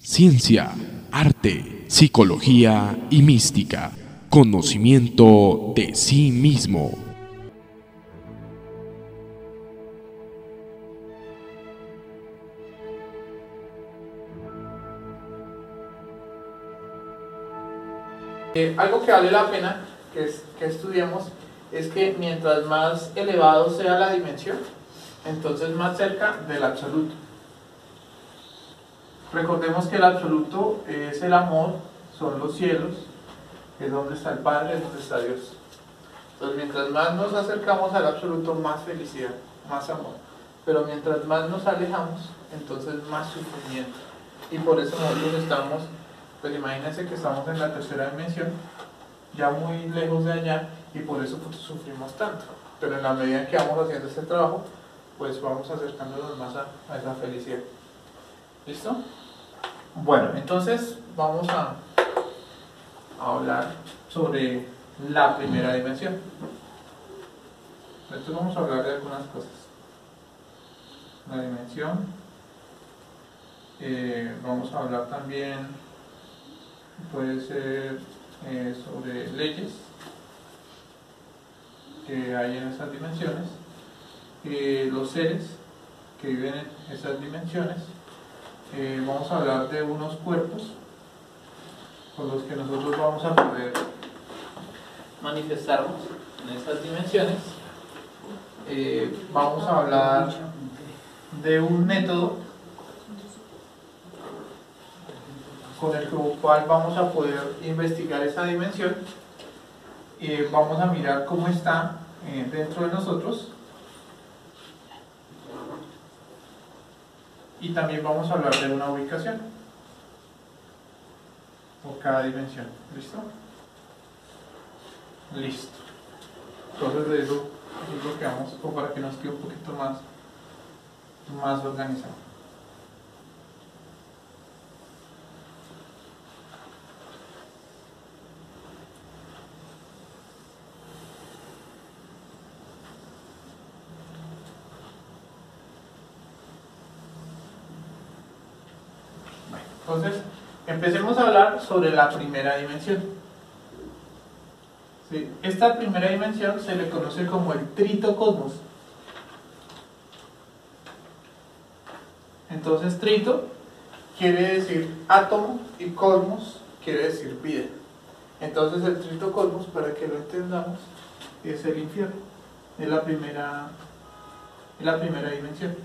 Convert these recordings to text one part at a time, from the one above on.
Ciencia, arte, psicología y mística. Conocimiento de sí mismo. Algo que vale la pena que estudiemos es que mientras más elevado sea la dimensión, entonces más cerca del absoluto. Recordemos que el absoluto es el amor, son los cielos, es donde está el Padre, es donde está Dios. Entonces mientras más nos acercamos al absoluto, más felicidad, más amor. Pero mientras más nos alejamos, entonces más sufrimiento. Y por eso nosotros estamos, pues imagínense que estamos en la tercera dimensión, ya muy lejos de allá, y por eso sufrimos tanto. Pero en la medida en que vamos haciendo este trabajo, pues vamos acercándonos más a esa felicidad. ¿Listo? Bueno, entonces vamos a hablar sobre la primera dimensión. Entonces vamos a hablar de algunas cosas. La dimensión. Vamos a hablar también, puede ser sobre leyes que hay en esas dimensiones, los seres que viven en esas dimensiones. Vamos a hablar de unos cuerpos con los que nosotros vamos a poder manifestarnos en esas dimensiones. Vamos a hablar de un método con el cual vamos a poder investigar esa dimensión. Vamos a mirar cómo está dentro de nosotros. Y también vamos a hablar de una ubicación por cada dimensión. ¿Listo? Listo. Entonces de eso es lo que vamos, como para que nos quede un poquito más organizado. Entonces, empecemos a hablar sobre la primera dimensión. ¿Sí? Esta primera dimensión se le conoce como el tritocosmos. Entonces, trito quiere decir átomo y cosmos quiere decir vida. Entonces, el tritocosmos, para que lo entendamos, es el infierno. Es la primera dimensión.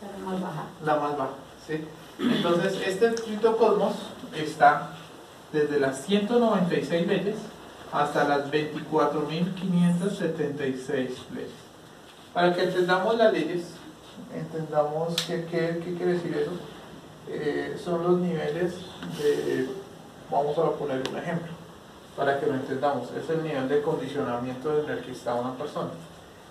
La más baja. La más baja, ¿sí? Entonces, este tritocosmos está desde las 196 leyes hasta las 24.576 leyes. Para que entendamos las leyes, entendamos qué quiere decir eso, son los niveles de, vamos a poner un ejemplo, para que lo entendamos, es el nivel de condicionamiento en el que está una persona.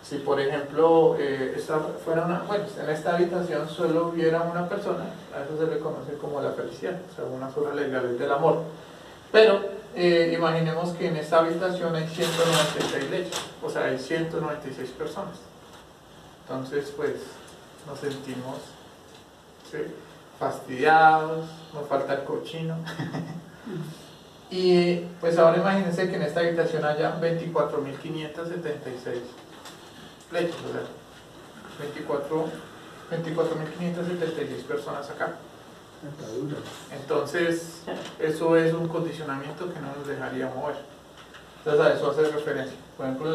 Si por ejemplo en esta habitación solo hubiera una persona, a eso se le conoce como la felicidad, según las horas legales del amor. Pero imaginemos que en esta habitación hay 196 leyes, o sea, hay 196 personas. Entonces pues nos sentimos, ¿sí?, fastidiados, nos falta el cochino. Y pues ahora imagínense que en esta habitación haya 24.576 leyes, o sea, 24.576 personas acá. Entonces, eso es un condicionamiento que no nos dejaría mover. Entonces, a eso hace referencia. Por ejemplo, en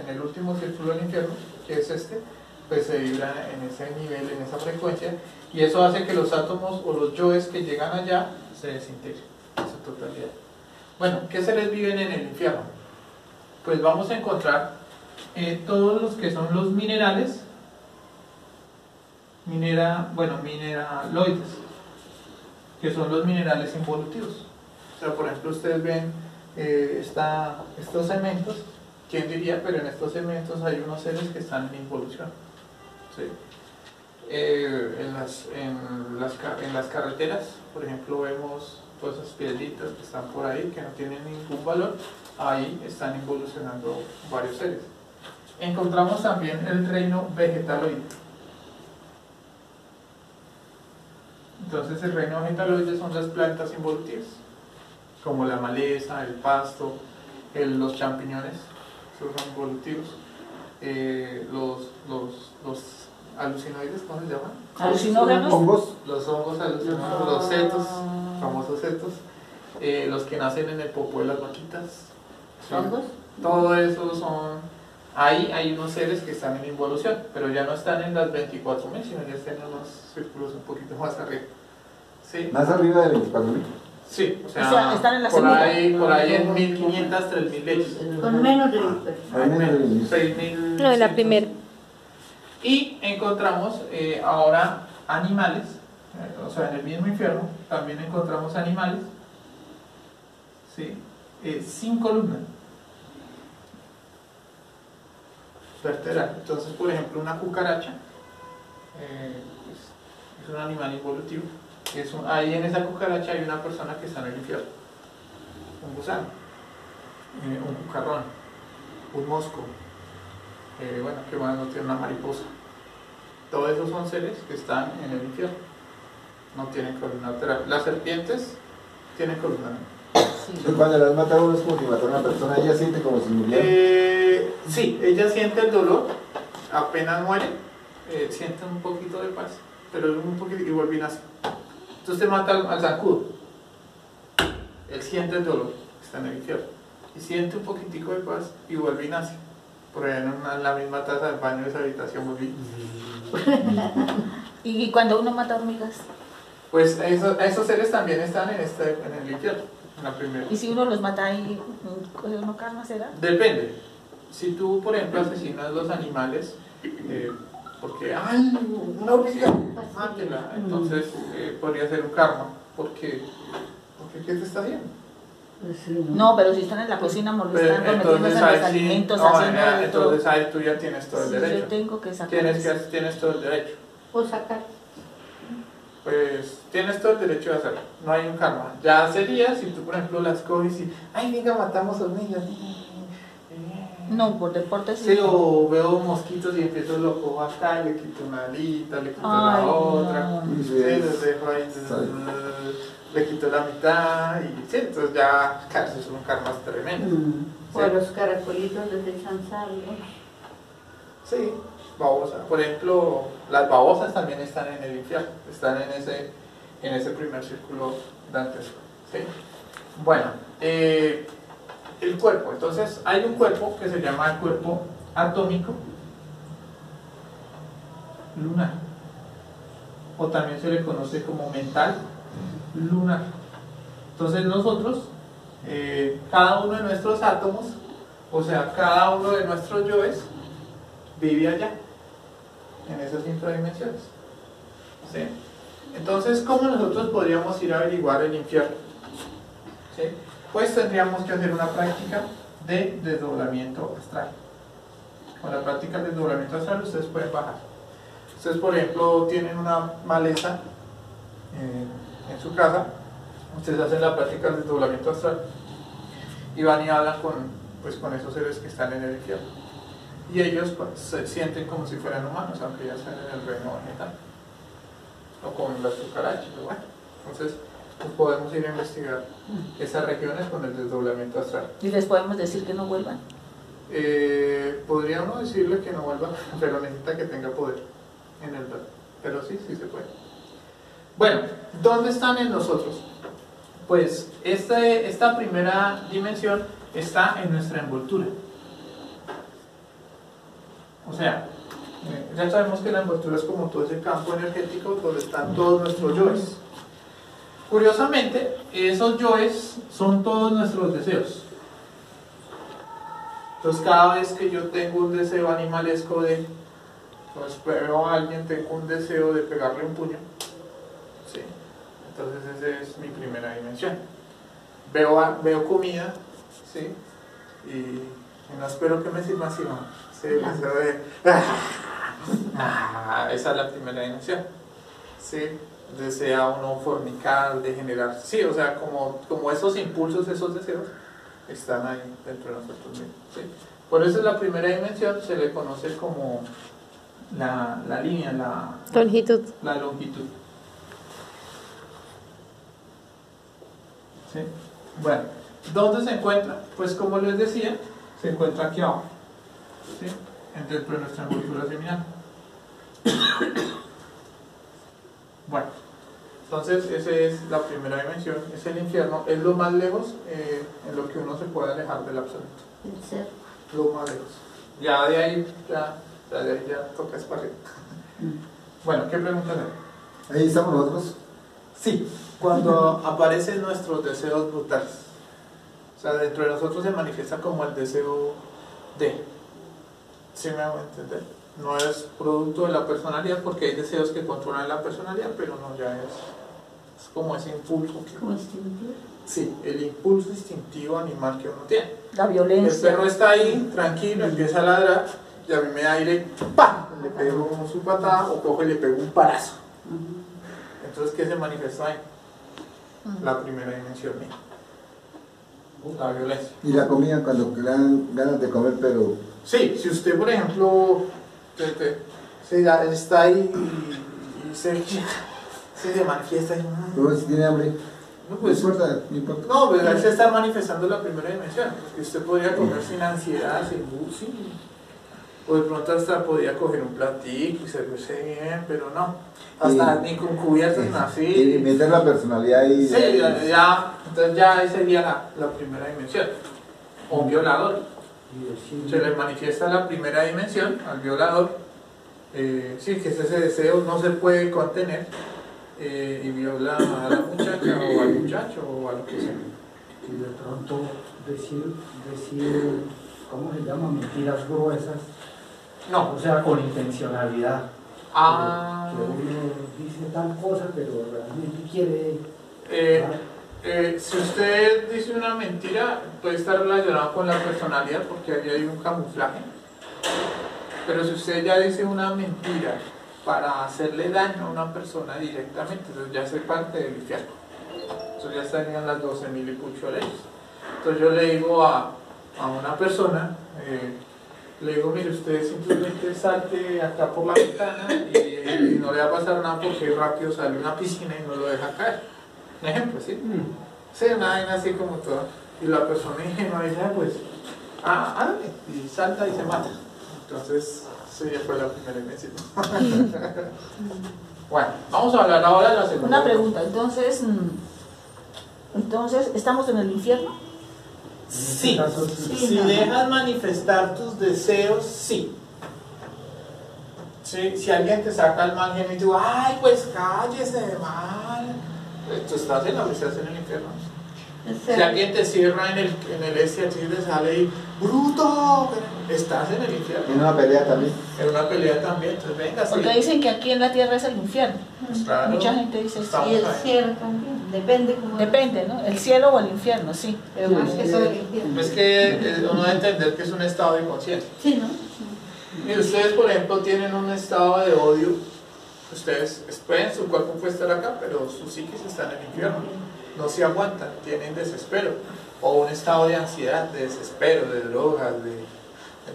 el último círculo del infierno, que es este, pues se vibra en ese nivel, en esa frecuencia, y eso hace que los átomos o los yoes que llegan allá se desintegren en su totalidad. Bueno, ¿qué seres viven en el infierno? Pues vamos a encontrar todos los que son los minerales, mineraloides, que son los minerales involutivos. O sea, por ejemplo, ustedes ven estos cementos, ¿quién diría? Pero en estos cementos hay unos seres que están en involución. ¿Sí? En las carreteras, por ejemplo, vemos todas esas piedritas que están por ahí, que no tienen ningún valor, ahí están involucionando varios seres. Encontramos también el reino vegetaloide. Entonces el reino vegetaloide son las plantas involutivas, como la maleza, el pasto, los champiñones, esos son involutivos. Los alucinoides, ¿cómo se llaman? Alucinógenos. Hongos. Los hongos alucinógenos, los setos, famosos setos, los que nacen en el popó de las vaquitas. ¿Hongos? Todo eso son... Ahí hay unos seres que están en involución, pero ya no están en las 24.000, sino ya están en unos círculos un poquito más arriba. ¿Sí? Más arriba de 24.000. Sí, O sea, están en la por semilla. ahí en 1.500, 3.000 leyes. Con menos de Ahí menos de 6.000. No, en la primera. Y encontramos ahora animales, o sea, en el mismo infierno también encontramos animales, ¿sí? Sin columna vertebral. Entonces, por ejemplo, una cucaracha es un animal involutivo. Ahí en esa cucaracha hay una persona que está en el infierno, un gusano, un cucarrón, un mosco, bueno, que más no tiene una mariposa. Todos esos son seres que están en el infierno, no tienen columna vertebral. Las serpientes tienen columna. Entonces, cuando las mata uno es como si matara a una persona, ella siente como si muriera. Sí, ella siente el dolor, apenas muere, siente un poquito de paz, pero un poquito y vuelve y nace. Entonces te mata al zancudo, él siente el dolor, está en el infierno, y siente un poquitico de paz y vuelve y nace. Por ahí en la misma taza del baño de esa habitación volví. ¿Y cuando uno mata hormigas? Pues esos seres también están en el infierno, en la primera. ¿Y si uno los mata ahí, no karma será? Depende. Si tú, por ejemplo, asesinas los animales, porque, ¡ay, una hormiga! Mátela. Entonces podría ser un karma, porque ¿qué te está haciendo? No, pero si están en la cocina molestando, metiéndose en los alimentos, haciendo de todo. entonces ahí tú ya tienes todo el Sí, derecho. yo tengo que sacar. Tienes todo el derecho. ¿Puedo sacar? Pues tienes todo el derecho de hacerlo, no hay un karma. Ya sería si tú, por ejemplo, las coges y, ¡ay, venga, matamos hormigas! No, por deporte sí. Sí, o veo mosquitos y empiezo loco acá, le quito una alita, le quito Ay, la otra, no. sí, les dejo ahí, le quito la mitad, y sí, entonces ya, claro, eso son karmas tremendos. O a los caracolitos les echan sal, ¿no? Sí, babosa. Por ejemplo, las babosas también están en el infierno, están en ese primer círculo dantesco. ¿Sí? Bueno, el cuerpo. Entonces, hay un cuerpo que se llama el cuerpo atómico lunar, o también se le conoce como mental lunar. Entonces, nosotros, cada uno de nuestros átomos, o sea, cada uno de nuestros yoes, vive allá, en esas infradimensiones. ¿Sí? Entonces, ¿cómo nosotros podríamos ir a averiguar el infierno? ¿Sí? Pues tendríamos que hacer una práctica de desdoblamiento astral. Con la práctica de desdoblamiento astral ustedes pueden bajar. Ustedes, por ejemplo, tienen una maleza en su casa, ustedes hacen la práctica de desdoblamiento astral y van y hablan con esos seres que están en el infierno. Y ellos se sienten como si fueran humanos, aunque ya están en el reino vegetal. O con las cucarachas, bueno. Entonces, pues podemos ir a investigar esas regiones con el desdoblamiento astral. ¿Y les podemos decir que no vuelvan? Podría uno decirle que no vuelva, pero necesita que tenga poder en el ver. Pero sí, sí se puede. Bueno, ¿dónde están en nosotros? Pues esta primera dimensión está en nuestra envoltura. O sea, ya sabemos que la envoltura es como todo ese campo energético donde están todos nuestros yoes. Curiosamente, esos yoes son todos nuestros deseos. Entonces, cada vez que yo tengo un deseo animalesco pues veo a alguien, tengo un deseo de pegarle un puño, ¿sí? Entonces esa es mi primera dimensión. Veo comida, ¿sí? Y no espero que me sirva así, ¿no? Sí, el deseo de... esa es la primera dimensión, ¿sí? Desea uno fornicar, degenerar, sí, o sea, como esos impulsos, esos deseos están ahí dentro de nosotros mismos, ¿sí? Por eso la primera dimensión se le conoce como la línea, la Longitud. longitud. ¿Sí? Bueno, ¿dónde se encuentra? Pues como les decía, se encuentra aquí abajo, ¿sí? Dentro de nuestra envoltura seminal. Bueno, entonces esa es la primera dimensión, es el infierno, es lo más lejos en lo que uno se puede alejar del absoluto. El ser. Lo más lejos. Ya de ahí, ya toca espacio. Bueno, ¿qué preguntas hay? Ahí estamos nosotros. Sí, cuando aparecen nuestros deseos brutales. O sea, dentro de nosotros se manifiesta como el deseo de. ¿Sí me hago entender? No es producto de la personalidad porque hay deseos que controlan la personalidad, pero no, ya es como ese impulso. ¿Como instintivo? Sí, el impulso instintivo animal que uno tiene. La violencia. El perro está ahí, tranquilo, empieza a ladrar, y a mí me da aire, ¡pam! Le pego su patada o cojo y le pego un palazo. Entonces, ¿qué se manifiesta ahí? La primera dimensión mía. La violencia. Y la comida cuando le dan ganas de comer, pero... Sí, si usted, por ejemplo, está ahí y se manifiesta ahí. Pero si tiene hambre, No, pues, no importa, no importa. no, pues ahí se está manifestando la primera dimensión. Que usted podría comer sin ansiedad, sin o de pronto hasta podría coger un platico y servirse bien, pero no. Hasta ni con cubiertos, ni así. Y meter la personalidad ahí. Sí, entonces ya ahí sería la primera dimensión. O un violador. Se le manifiesta la primera dimensión al violador. Sí, que es ese deseo no se puede contener y viola a la muchacha o al muchacho o a lo que sea. Y de pronto decir, ¿cómo se llama? Mentiras gruesas. No. O sea, con intencionalidad. Ah. Que uno dice tal cosa, pero realmente quiere... Si usted dice una mentira, puede estar relacionado con la personalidad porque ahí hay un camuflaje. Pero si usted ya dice una mentira para hacerle daño a una persona directamente, entonces ya hace parte del infierno. Entonces ya estarían las 12.000 y pucho leyes. Entonces yo le digo a una persona, le digo, mire, usted simplemente salte acá por la ventana y no le va a pasar nada porque rápido sale una piscina y no lo deja caer. Un ejemplo, ¿sí? Sí, una vaina así como toda. Y la persona ingenua dice, pues, ándale, y salta y se mata. Entonces, sí, ya fue la primera dimensión. Bueno, vamos a hablar ahora de la segunda. Una pregunta, entonces, ¿estamos en el infierno? Sí, si dejas manifestar tus deseos, sí. Sí. Si alguien te saca el mal genio y tú, ay, pues cállese, mal. Tú estás en el infierno. Si alguien te cierra en el este, así te sale y bruto, estás en el infierno. En una pelea también. En una pelea también, entonces venga. Porque dicen que aquí en la tierra es el infierno. Pues claro, mucha gente dice eso. Y el cielo también, depende cómo. Depende, ¿no? El cielo o el infierno, sí. Pero más que todo el infierno. Es que uno debe entender que es un estado de conciencia. Sí, ¿no? Y ustedes, por ejemplo, tienen un estado de odio. Ustedes pueden, su cuerpo puede estar acá, pero su psiquis está en el infierno. No se aguantan, tienen desespero. O un estado de ansiedad, de desespero, de drogas,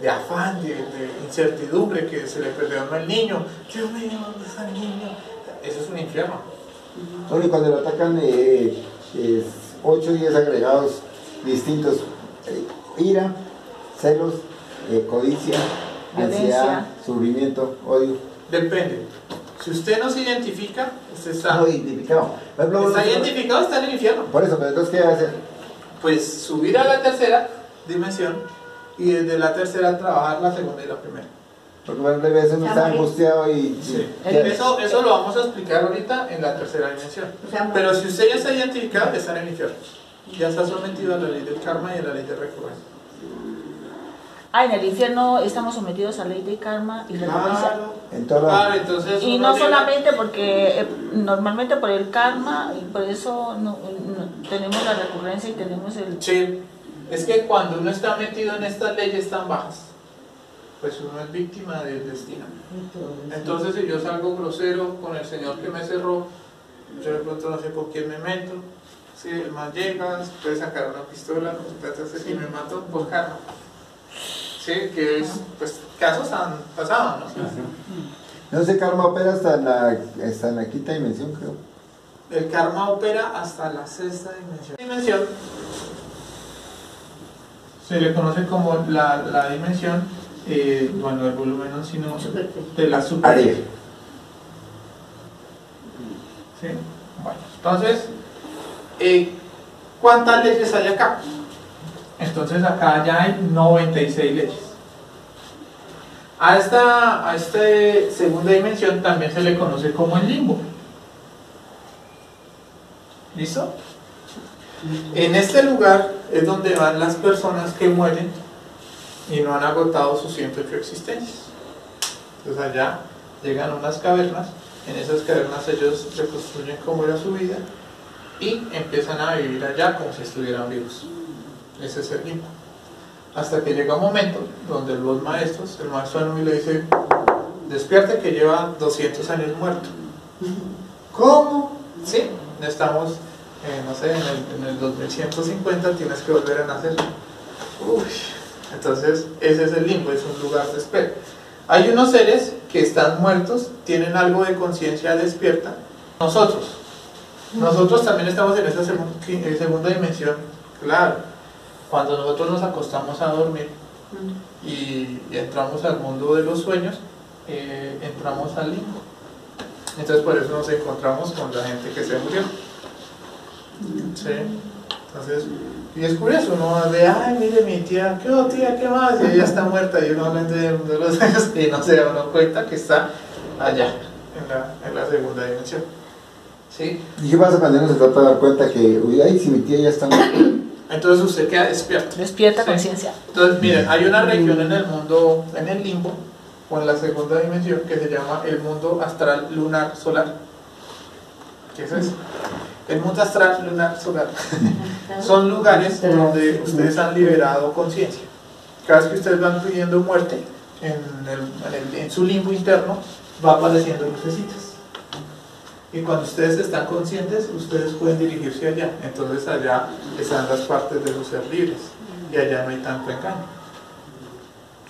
de afán, de incertidumbre, que se le perdió a uno el niño. Dios mío, ¿dónde está el niño? Eso es un infierno. Bueno, y cuando lo atacan 8 o 10 agregados distintos, ira, celos, codicia, ansiedad, sufrimiento, odio. Depende. Si usted no se identifica, usted está... No identificado. Está identificado, está en el infierno. Por eso, pero entonces, ¿qué hacer? Pues subir a la tercera dimensión y desde la tercera trabajar la segunda y la primera. Porque a veces uno está angustiado y... Sí. Eso lo vamos a explicar ahorita en la tercera dimensión. Pero si usted ya está identificado, está en el infierno. Ya está sometido a la ley del karma y a la ley de recurrencia. En el infierno estamos sometidos a la ley de karma y recompensa. Claro, entonces y no solamente porque normalmente por el karma, y por eso no tenemos la recurrencia y tenemos el... Sí, es que cuando uno está metido en estas leyes tan bajas, pues uno es víctima del destino. Entonces si yo salgo grosero con el señor que me cerró, yo de pronto no sé por quién me meto, si el man llega, puede sacar una pistola y me mató por karma. Sí, que es, pues casos han pasado, ¿no? No sé, karma opera hasta en la quinta dimensión, creo. El karma opera hasta la sexta dimensión. Se le conoce como la dimensión, bueno, el volumen no, sino de la superficie. ¿Sí? Bueno, entonces, ¿cuántas leyes hay acá? Entonces acá ya hay 96 leyes. A esta segunda dimensión también se le conoce como el limbo. ¿Listo? En este lugar es donde van las personas que mueren y no han agotado sus 108 existencias. Entonces allá llegan unas cavernas, en esas cavernas ellos reconstruyen cómo era su vida y empiezan a vivir allá como si estuvieran vivos. Ese es el limbo. Hasta que llega un momento donde los maestros, el maestro Anumi le dice: despierte que lleva 200 años muerto. ¿Cómo? Sí, estamos, no sé, en el 2150 tienes que volver a nacer. Uy. Entonces ese es el limbo, es un lugar de espera. Hay unos seres que están muertos, tienen algo de conciencia despierta. Nosotros también estamos en esa segunda dimensión, claro. Cuando nosotros nos acostamos a dormir y entramos al mundo de los sueños, entramos al limbo. Entonces por eso nos encontramos con la gente que se murió. ¿Sí? Entonces, y es curioso, uno ve, ay, mire mi tía, ¿qué tía, qué más? Y ella está muerta y uno habla de los sueños y no se da uno cuenta que está allá, en la segunda dimensión. ¿Sí? ¿Y qué pasa cuando uno se trata de dar cuenta que, uy, ay, si mi tía ya está muerta? Entonces usted queda despierto. Despierta ¿Sí? conciencia. Entonces, miren, hay una región en el mundo, en el limbo, o en la segunda dimensión, que se llama el mundo astral lunar solar. ¿Qué es eso? El mundo astral lunar solar. Son lugares donde ustedes han liberado conciencia. Cada vez que ustedes van pidiendo muerte, en su limbo interno, va apareciendo lucecitas. Y cuando ustedes están conscientes, ustedes pueden dirigirse allá. Entonces allá están las partes de sus ser libres. Y allá no hay tanto engaño.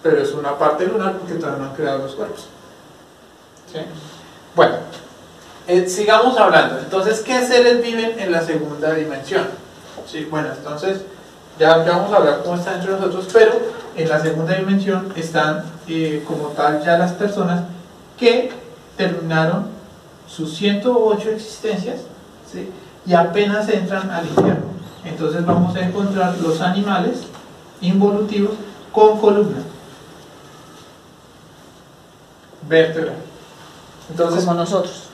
Pero es una parte lunar porque todavía no han creado los cuerpos. ¿Sí? Bueno, sigamos hablando. Entonces, ¿qué seres viven en la segunda dimensión? Sí, bueno, entonces ya vamos a hablar cómo está entre nosotros, pero en la segunda dimensión están como tal ya las personas que terminaron sus 108 existencias, ¿sí? Y apenas entran al infierno. Entonces vamos a encontrar los animales involutivos con columna vertebral. Entonces, Como nosotros.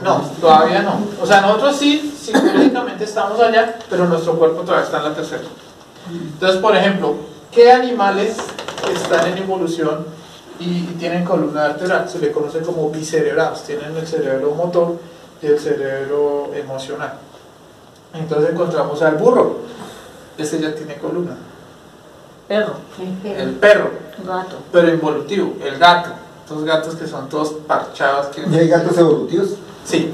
no, todavía no. O sea, nosotros sí, psicológicamente estamos allá, pero nuestro cuerpo todavía está en la tercera. Entonces, por ejemplo, ¿qué animales están en evolución y tienen columna vertebral? Se le conoce como bicerebrados. Tienen el cerebro motor y el cerebro emocional. Entonces encontramos al burro. Ese ya tiene columna. Perro. El perro, Gato. pero involutivo. El gato. Estos gatos que son todos parchados. ¿Y hay gatos evolutivos? Sí.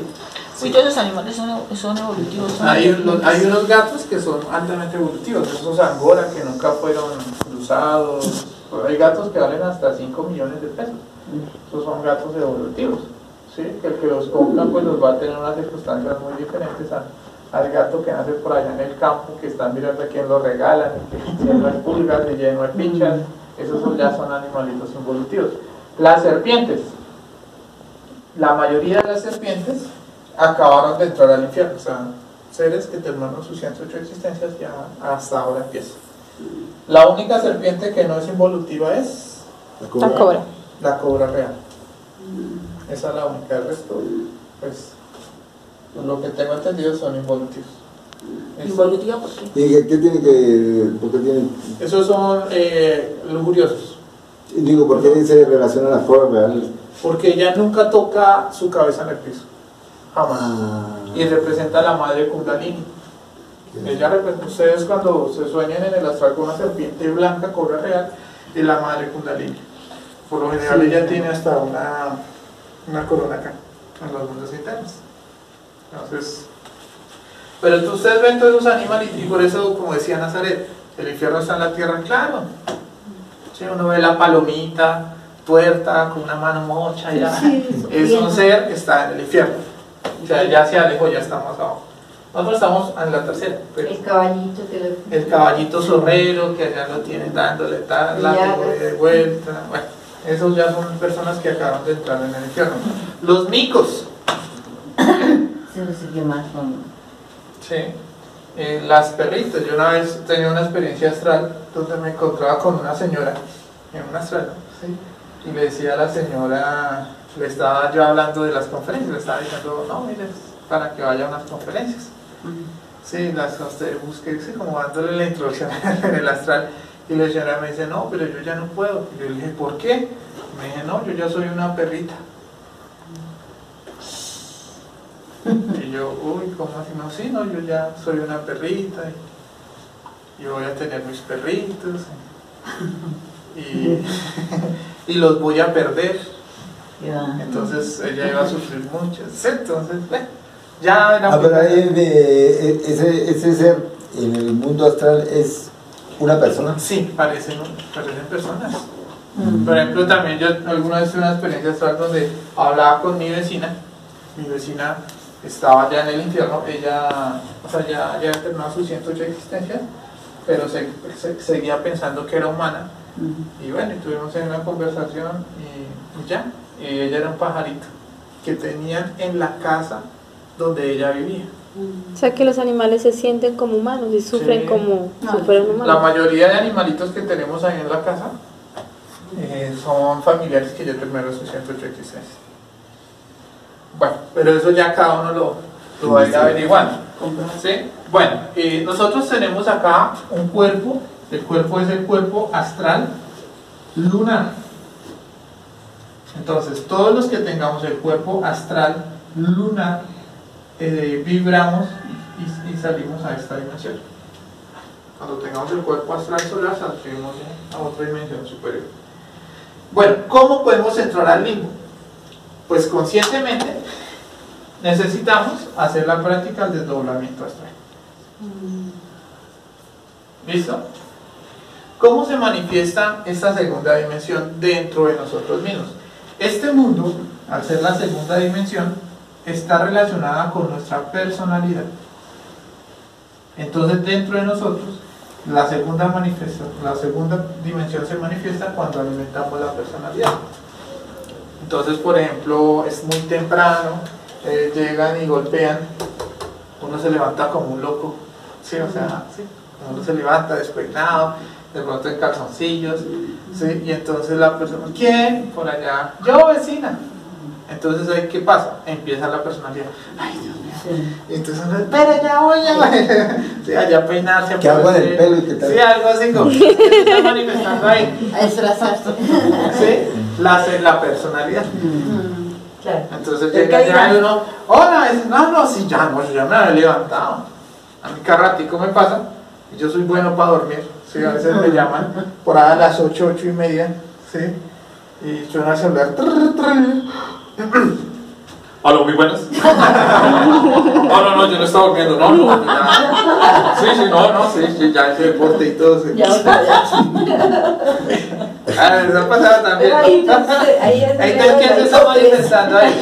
Sí, todos esos animales son evolutivos. Hay unos gatos que son altamente evolutivos, esos angora que nunca fueron cruzados. Hay gatos que valen hasta 5 millones de pesos. Esos son gatos evolutivos. ¿Sí? Que el que los compra pues los va a tener unas circunstancias muy diferentes al gato que nace por allá en el campo, que están mirando a quién lo regalan, que lleno de pulgas, de lleno de pinchas. Esos ya son animalitos involutivos. Las serpientes. La mayoría de las serpientes acabaron de entrar al infierno, o sea, seres que terminaron sus 108 existencias ya hasta ahora empiezan. La única serpiente que no es involutiva es La cobra. la cobra real. Esa es la única, el resto, pues, lo que tengo entendido son involutivos. ¿Involutiva por qué? ¿Y qué tiene que...? ¿Por qué tienen...? Esos son lujuriosos, Digo, ¿por qué se relaciona la cobra real? porque ella nunca toca su cabeza en el piso, jamás. Y representa a la madre Kundalini. Ella representa, ustedes cuando se sueñan en el astral con una serpiente blanca, cobra real, es la madre Kundalini. Por lo general ella tiene hasta una corona acá, en los mundos internos. Entonces, pero entonces ustedes ven todos esos animales y por eso, como decía Nazaret, el infierno está en la tierra, claro. Sí, uno ve la palomita tuerta con una mano mocha ya. Es un ser que está en el infierno. O sea, ya se alejó, ya está más abajo. Nosotros estamos en la tercera. Pero El caballito que lo... el caballito zorrero que allá lo tienen dándole tal, látigo de vuelta. Bueno, esos ya son personas que acaban de entrar en el infierno. Los micos. Se no sé qué más son. Sí. Las perritas. Yo una vez tenía una experiencia astral donde me encontraba con una señora en un astral, ¿sí? Y le decía a la señora, le estaba yo hablando de las conferencias, le estaba diciendo, no, mire, es para que vaya a unas conferencias. Sí, las usted busque, sí, como dándole la introducción en el astral. Y la señora me dice, no, pero yo ya no puedo. Y yo le dije, ¿por qué? Me dije, no, yo ya soy una perrita. Y yo, uy, ¿cómo así? No, sí, no, yo ya soy una perrita y voy a tener mis perritos y los voy a perder. Entonces ella iba a sufrir mucho. Entonces, bueno, ya era pero ahí ese ser en el mundo astral es una persona. Sí, parecen personas. Por ejemplo, también yo alguna vez tuve una experiencia astral donde hablaba con mi vecina. Mi vecina estaba ya en el infierno, ella, o sea, ya terminó sus 108 existencias, pero seguía pensando que era humana. Y bueno, tuvimos una conversación y ya. Y ella era un pajarito que tenían en la casa donde ella vivía. O sea que los animales se sienten como humanos y sufren como si fueran humanos. La mayoría de animalitos que tenemos ahí en la casa son familiares que ya terminaron sus 108 existencias. Bueno, pero eso ya cada uno lo va a ir averiguando. ¿Sí? Bueno, nosotros tenemos acá un cuerpo. El cuerpo es el cuerpo astral lunar. Entonces, todos los que tengamos el cuerpo astral lunar, vibramos y salimos a esta dimensión. Cuando tengamos el cuerpo astral solar, salimos a otra dimensión superior. Bueno, ¿cómo podemos entrar al limbo? Pues conscientemente necesitamos hacer la práctica del desdoblamiento astral. ¿Listo? ¿Cómo se manifiesta esta segunda dimensión dentro de nosotros mismos? Este mundo, al ser la segunda dimensión, está relacionada con nuestra personalidad. Entonces, dentro de nosotros, la segunda dimensión se manifiesta cuando alimentamos la personalidad. Entonces, por ejemplo, es muy temprano, llegan y golpean, uno se levanta como un loco, ¿sí? O sea, ¿sí? Uno se levanta despeinado, de pronto en calzoncillos, ¿sí? Y entonces la persona, ¿quién? Por allá, yo, vecina. Entonces ahí, ¿qué pasa? Empieza la personalidad, ay Dios mío, y entonces uno, espera, ya voy, sí, allá a peinarse, ¿qué hago en el pelo y qué tal? Sí, algo así como, ¿qué se está manifestando ahí? A disfrazarse. Sí, la personalidad. Claro. Entonces llega ya y uno, hola, no, sí, ya no, yo ya me había levantado. A mí cada ratico me pasa, y yo soy bueno para dormir, ¿sí? A veces me llaman por ahí a las 8, 8:30, ¿sí? Y suena el celular. Hola, muy buenas. No, yo no estaba durmiendo, no, ya. Sí, ya ese deporte y todo. Sí. Ya. Eso ha pasado también. Ahí entonces, ¿qué se está manifestando ahí?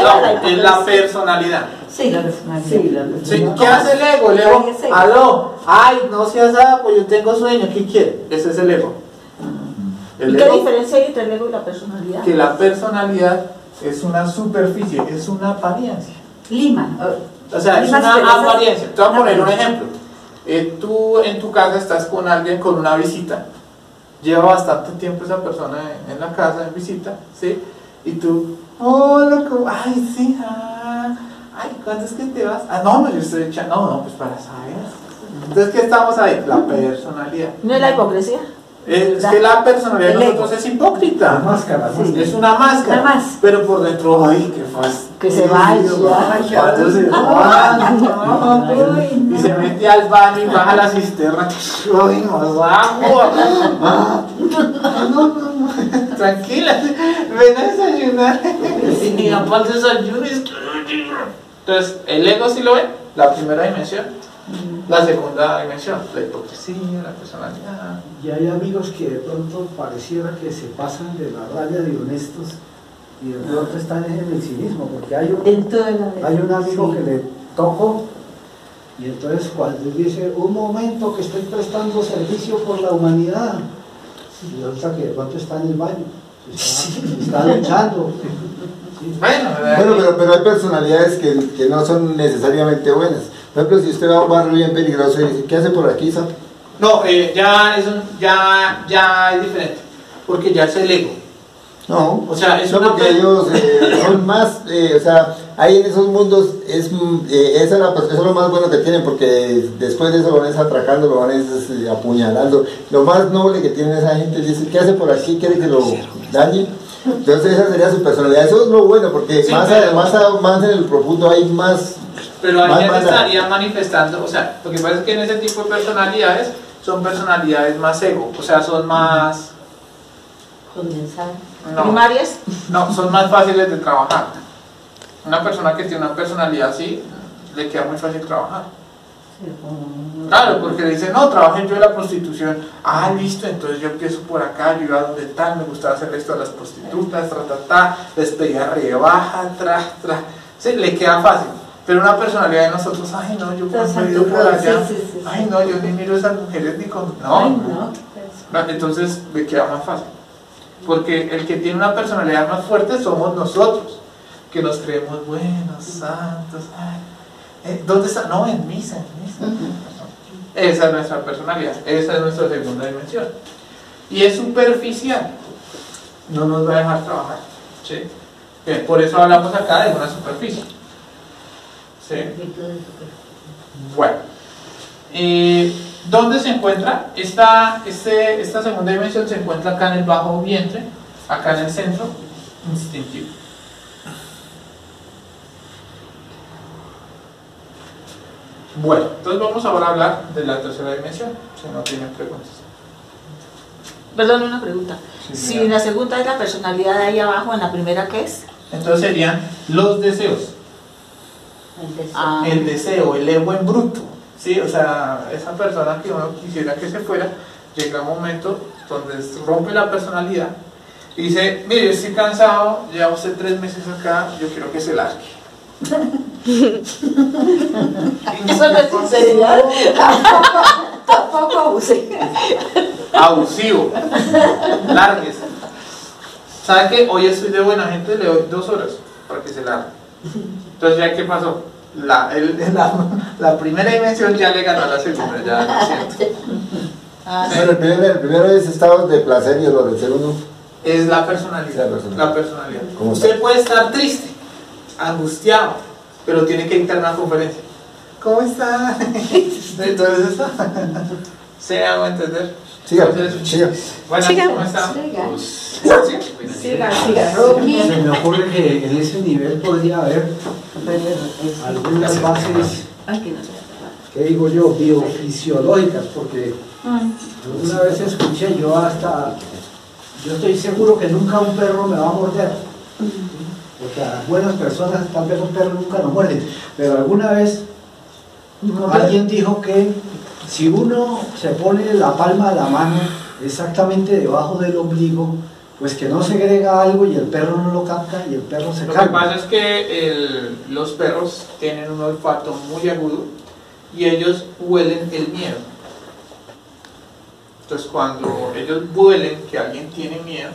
No, es la personalidad. Sí, la personalidad. Sí, ¿qué hace el ego? El ego, aló, ay, no seas pues yo tengo sueño, ¿qué quiere? Ese es el ego. ¿Y qué diferencia hay entre el ego y la personalidad? Que la personalidad es una superficie, es una apariencia. Lima. O sea, es una apariencia. Te voy a poner un ejemplo. Tú en tu casa estás con alguien con una visita. Lleva bastante tiempo esa persona en la casa en visita, ¿sí? Y tú, hola, ay, sí, ay, ¿cuándo es que te vas? No, yo estoy echando, no, pues para saber. Entonces, ¿qué estamos ahí? La personalidad. ¿No es la hipocresía? Es que la personalidad de nosotros es hipócrita. La máscara, sí. Es una máscara. Pero por dentro, ay, qué fácil. Que se vaya. ¿Cuándo se va? Y se mete al baño y baja la cisterna. Ay, más agua. No. Tranquila, ven a desayunar. Y aparte desayunes. Entonces, el ego sí lo ve, la primera dimensión. La segunda dimensión, la hipocresía, la personalidad. Y hay amigos que de pronto pareciera que se pasan de la raya de honestos y de pronto están en el cinismo, porque hay En toda la hay un amigo sí. que le toco y entonces cuando él dice, un momento que estoy prestando servicio por la humanidad, y resulta que de pronto está en el baño, está luchando. Sí. Bueno, Pero hay personalidades que no son necesariamente buenas. Por ejemplo, si usted va a un barrio bien peligroso y dice, ¿qué hace por aquí, Sam? no, ya es diferente, porque ya es el ego. No, O sea, es no, una porque per- ellos son más, o sea, ahí en esos mundos eso es lo más bueno que tienen, porque después de eso lo van atracando, lo van apuñalando. Lo más noble que tienen esa gente dice, ¿qué hace por aquí? ¿Quiere que lo dañe? Entonces esa sería su personalidad. Eso es lo bueno, porque Sí, más en el profundo hay más. Pero ahí más ya se maldad. estaría manifestando, o sea, lo que pasa es que en ese tipo de personalidades son personalidades más ego, o sea, son más... Condensar. No, Primarias. no, son más fáciles de trabajar. Una persona que tiene una personalidad así, le queda muy fácil trabajar. Sí, como- Claro, porque le dicen, no, trabajé yo en la prostitución. Ah, listo, entonces yo empiezo por acá, yo iba donde tal, me gustaba hacer esto a las prostitutas, les pedía rebaja, sí, le queda fácil. Pero una personalidad de nosotros, ay no, yo cuando he ido por allá, sí. ay no, yo ni miro a esas mujeres ni con... Ay, No, no. entonces le queda más fácil. Porque el que tiene una personalidad más fuerte somos nosotros, que nos creemos buenos, santos. Ay, ¿dónde está? No, en misa. Esa es nuestra personalidad, esa es nuestra segunda dimensión. Y es superficial, no nos va a dejar trabajar. ¿Sí? Bien, por eso hablamos acá de una superficie. ¿Sí? Bueno, ¿dónde se encuentra? Esta segunda dimensión se encuentra acá en el bajo vientre, acá en el centro instintivo. Bueno, entonces vamos ahora a hablar de la tercera dimensión, si no tienen preguntas. Perdón, una pregunta. Sí, Si señora. en la segunda es la personalidad de ahí abajo, en la primera, ¿qué es? Entonces serían los deseos, El deseo. Ah, el deseo, el ego en bruto, ¿sí? O sea, esa persona que uno quisiera que se fuera, llega un momento donde rompe la personalidad y dice, mire, yo estoy cansado, lleva usted 3 meses acá, yo quiero que se largue. eso no es sinceridad. Tampoco abusé. Abusivo, lárguese. ¿Sabe qué? Hoy estoy de buena gente, le doy 2 horas para que se largue. Entonces, ¿ya qué pasó? La primera dimensión ya le ganó a la segunda, ya lo siento. Ah, sí. Bueno, el primero es estado de placer y el segundo. Es la personalidad. La personalidad. ¿Cómo Usted está? puede estar triste, angustiado, pero tiene que dictar una conferencia. ¿Cómo está? Entonces, ¿se hago entender? Siga, Entonces, siga. Buenas, Siga. ¿cómo está? Siga. Pues, Siga, Rocky. Se me ocurre que en ese nivel podría haber algunas bases, Aquí no se ¿qué digo yo?, biofisiológicas, porque alguna vez escuché, yo estoy seguro que nunca un perro me va a morder, porque a buenas personas tal vez un perro nunca nos muerde, pero alguna vez alguien dijo que si uno se pone la palma de la mano exactamente debajo del ombligo, pues que no segrega algo y el perro no lo capta y el perro se Lo que calma. pasa es que los perros tienen un olfato muy agudo y ellos huelen el miedo. Entonces cuando ellos huelen que alguien tiene miedo,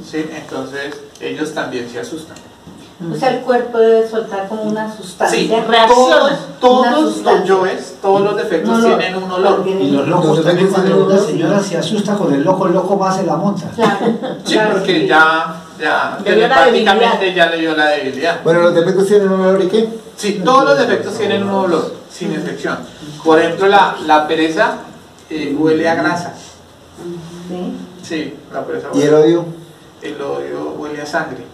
¿sí? Entonces ellos también se asustan. O sea, el cuerpo debe soltar como una sustancia. Sí, Reacciona. todos Una los sustancia. yoes, todos los defectos Un olor. tienen un olor. Y los locos Los también, efectos cuando del una olor. señora se asusta con el loco más se la monta. Claro. Sí, claro, porque sí. ya Le dio la telepáticamente ya le dio la debilidad. Bueno, los defectos tienen un olor y qué. Sí, todos los defectos tienen un olor, sin excepción. Por ejemplo, la pereza huele a grasa. Sí. Sí, la pereza Y el huele. odio. El odio huele a sangre.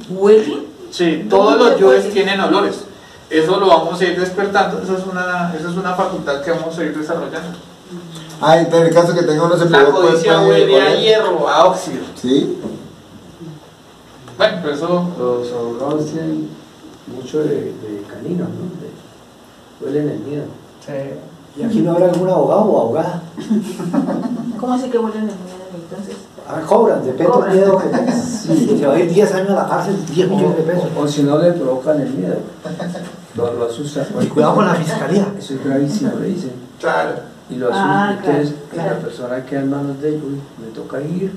¿Huele? Sí, todos los ¿Dónde yoes huele? tienen olores. Eso lo vamos a ir despertando, eso es una facultad que vamos a ir desarrollando. Ah, en el caso que tenga uno se La puede codicia huele a oler. hierro, a óxido. Sí. Bueno, pero eso... Los abogados tienen mucho de caninos, ¿no? Huelen el miedo. ¿Y aquí no habrá algún abogado o abogada? ¿Cómo así que huelen el miedo? Entonces, Cobran, depende del miedo que tengas. Si te va a ir 10 años a la cárcel, 10 millones de pesos. O si no le provocan el miedo, lo asustan. Y cuidado con la fiscalía. Eso es gravísimo, le dicen. Claro. Y lo asustan. Entonces, claro. la persona queda en manos de ellos, uy, me toca ir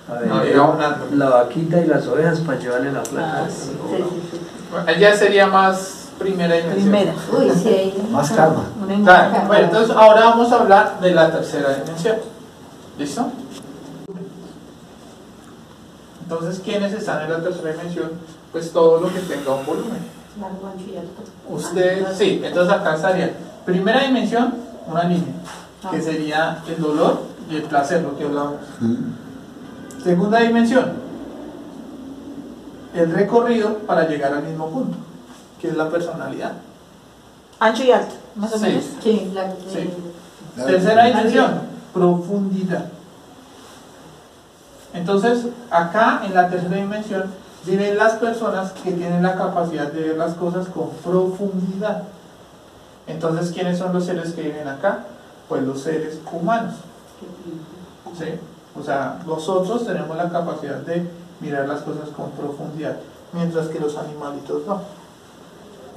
a No, vender llega un año. la vaquita y las ovejas para llevarle la plata. Sí, sí, sí. Ella sería más primera dimensión. primera. Uy, sí, ahí. Más calma. Claro. Bueno, entonces ahora vamos a hablar de la tercera dimensión. ¿Listo? Entonces, ¿quiénes están en la tercera dimensión? Pues todo lo que tenga un volumen. Largo, ancho y alto. Usted, sí, entonces acá estaría. Primera dimensión, una línea, que sería el dolor y el placer, lo que hablamos. Segunda dimensión, el recorrido para llegar al mismo punto, que es la personalidad. Ancho y alto, más o Sí. menos. Sí, Sí. Tercera dimensión, profundidad. Entonces, acá en la tercera dimensión viven las personas que tienen la capacidad de ver las cosas con profundidad. Entonces, ¿quiénes son los seres que viven acá? Pues los seres humanos. ¿Sí? O sea, nosotros tenemos la capacidad de mirar las cosas con profundidad, mientras que los animalitos no.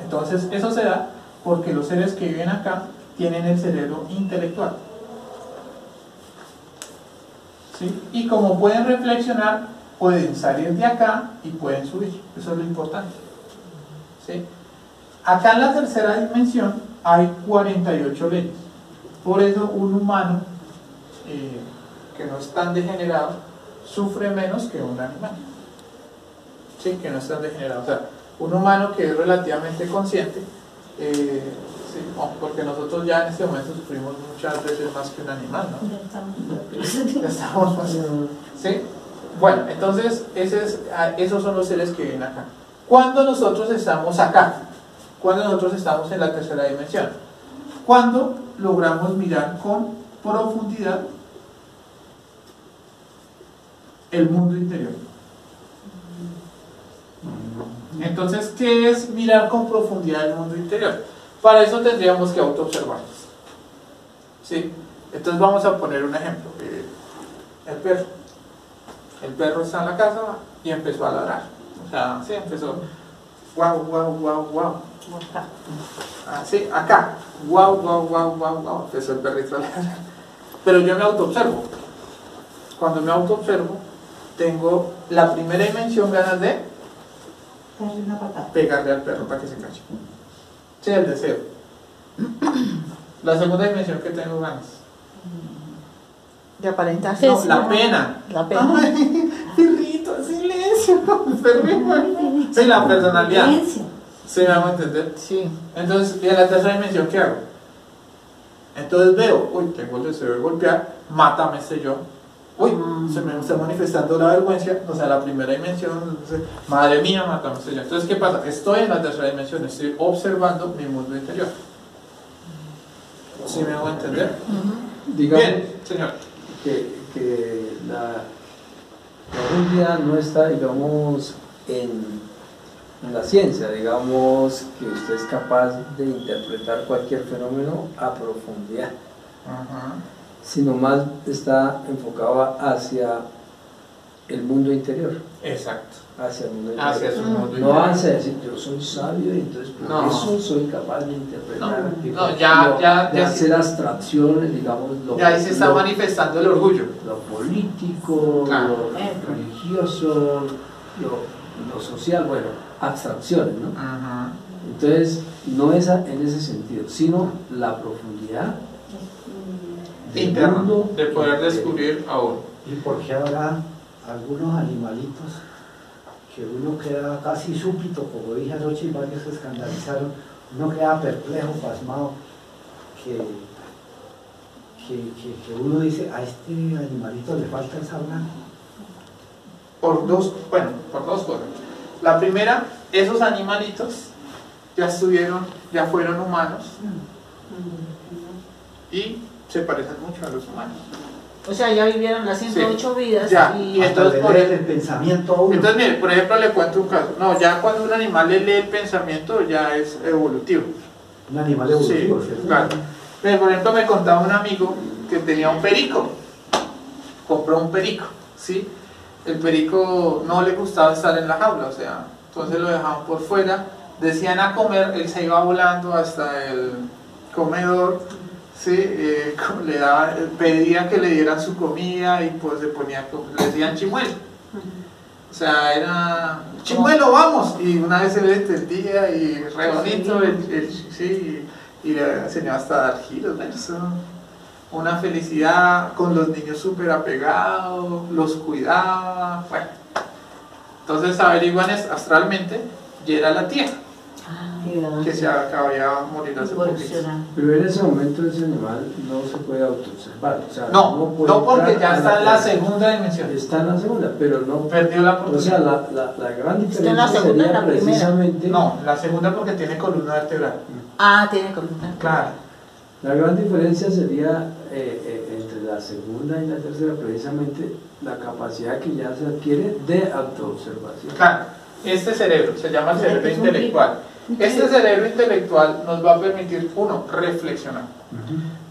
Entonces, eso se da porque los seres que viven acá tienen el cerebro intelectual. ¿Sí? Y como pueden reflexionar, pueden salir de acá y pueden subir. Eso es lo importante. ¿Sí? Acá en la tercera dimensión hay 48 leyes. Por eso un humano que no es tan degenerado sufre menos que un animal. ¿Sí? Que no es tan degenerado. O sea, un humano que es relativamente consciente, sí, porque nosotros ya en este momento sufrimos muchas veces más que un animal, ¿no? Ya estamos más. ¿Sí? Bueno, entonces esos son los seres que viven acá. ¿Cuándo nosotros estamos acá? ¿Cuándo nosotros estamos en la tercera dimensión? Cuando logramos mirar con profundidad el mundo interior. Entonces, ¿qué es mirar con profundidad el mundo interior? Para eso tendríamos que autoobservarnos. ¿Sí? Entonces vamos a poner un ejemplo. El perro. El perro está en la casa y empezó a ladrar. O sea, sí, empezó. Guau, guau, guau, guau. Así, acá. Guau, guau, guau, guau, guau. Empezó el perrito a ladrar. Pero yo me autoobservo. Cuando me autoobservo, tengo la primera dimensión, ganas de Una patada. pegarle al perro para que se cache. Sí, el deseo. La segunda dimensión que tengo ganas. De aparentar. No, la pena. La pena. Ay, perrito, silencio. Perrito. Sí, la personalidad. Silencio. ¿Sí me hago entender? Sí. Entonces, ¿y en la tercera dimensión qué hago? Entonces veo, uy, tengo el deseo de golpear, mátame este yo. Uy, se me está manifestando la vergüenza, o sea, la primera dimensión, entonces, madre mía, mátame este yo. Entonces, ¿qué pasa? Estoy en la tercera dimensión, estoy observando mi mundo interior. ¿Sí me hago entender? Digamos Bien, señor. que la profundidad no está, digamos, en la ciencia, digamos que usted es capaz de interpretar cualquier fenómeno a profundidad, Ajá. sino más está enfocado hacia el mundo interior, Exacto. hacia el mundo interior. Hacia su mundo No interior. hacia decir yo soy sabio y entonces por No. eso soy capaz de interpretar, No, ya de hacer abstracciones, digamos, Y ahí se está manifestando el orgullo. lo político, Claro. lo religioso, lo social, bueno, abstracciones, ¿no? Ajá. Entonces, no es en ese sentido, sino la profundidad del Interno, mundo de poder interior. descubrir a uno. ¿Y por qué habrá algunos animalitos que uno queda casi súbito, como dije anoche y varios se escandalizaron, uno queda perplejo, pasmado, que uno dice, a este animalito le falta el sabrán? Por dos cosas. La primera, esos animalitos ya fueron humanos y se parecen mucho a los humanos. O sea, ya vivieron las 108 vidas. Ya, Y y entonces, por el pensamiento a uno. Entonces, mire, por ejemplo, le cuento un caso. No, ya cuando un animal le lee el pensamiento, ya es evolutivo. Un animal evolutivo, Sí, ¿cierto? claro. Pero, por ejemplo, me contaba un amigo que tenía un perico compró un perico, ¿sí? El perico no le gustaba estar en la jaula, o sea, entonces lo dejaban por fuera, decían a comer, él se iba volando hasta el comedor, ¿sí? Pedía que le dieran su comida y pues se ponía, le decían chimuelo. O sea, era chimuelo, vamos, y una vez se le entendía y re bonito, sí, y le enseñó hasta a dar giros, ¿no? Eso, una felicidad, con los niños súper apegados, los cuidaba, bueno. Entonces averiguan astralmente y era la tía, que se acabaría de morir hace poquito. Pero en ese momento ese animal no se puede autoobservar, o sea, no porque ya está en la segunda dimensión. Está en la segunda, pero no perdió la oportunidad. O sea, la gran diferencia ¿está en la segunda sería o la primera? precisamente... No, la segunda porque tiene columna vertebral. Ah, tiene columna. Claro. La gran diferencia sería entre la segunda y la tercera, precisamente la capacidad que ya se adquiere de autoobservación. Claro, este cerebro se llama cerebro intelectual. Este cerebro intelectual nos va a permitir, uno, reflexionar.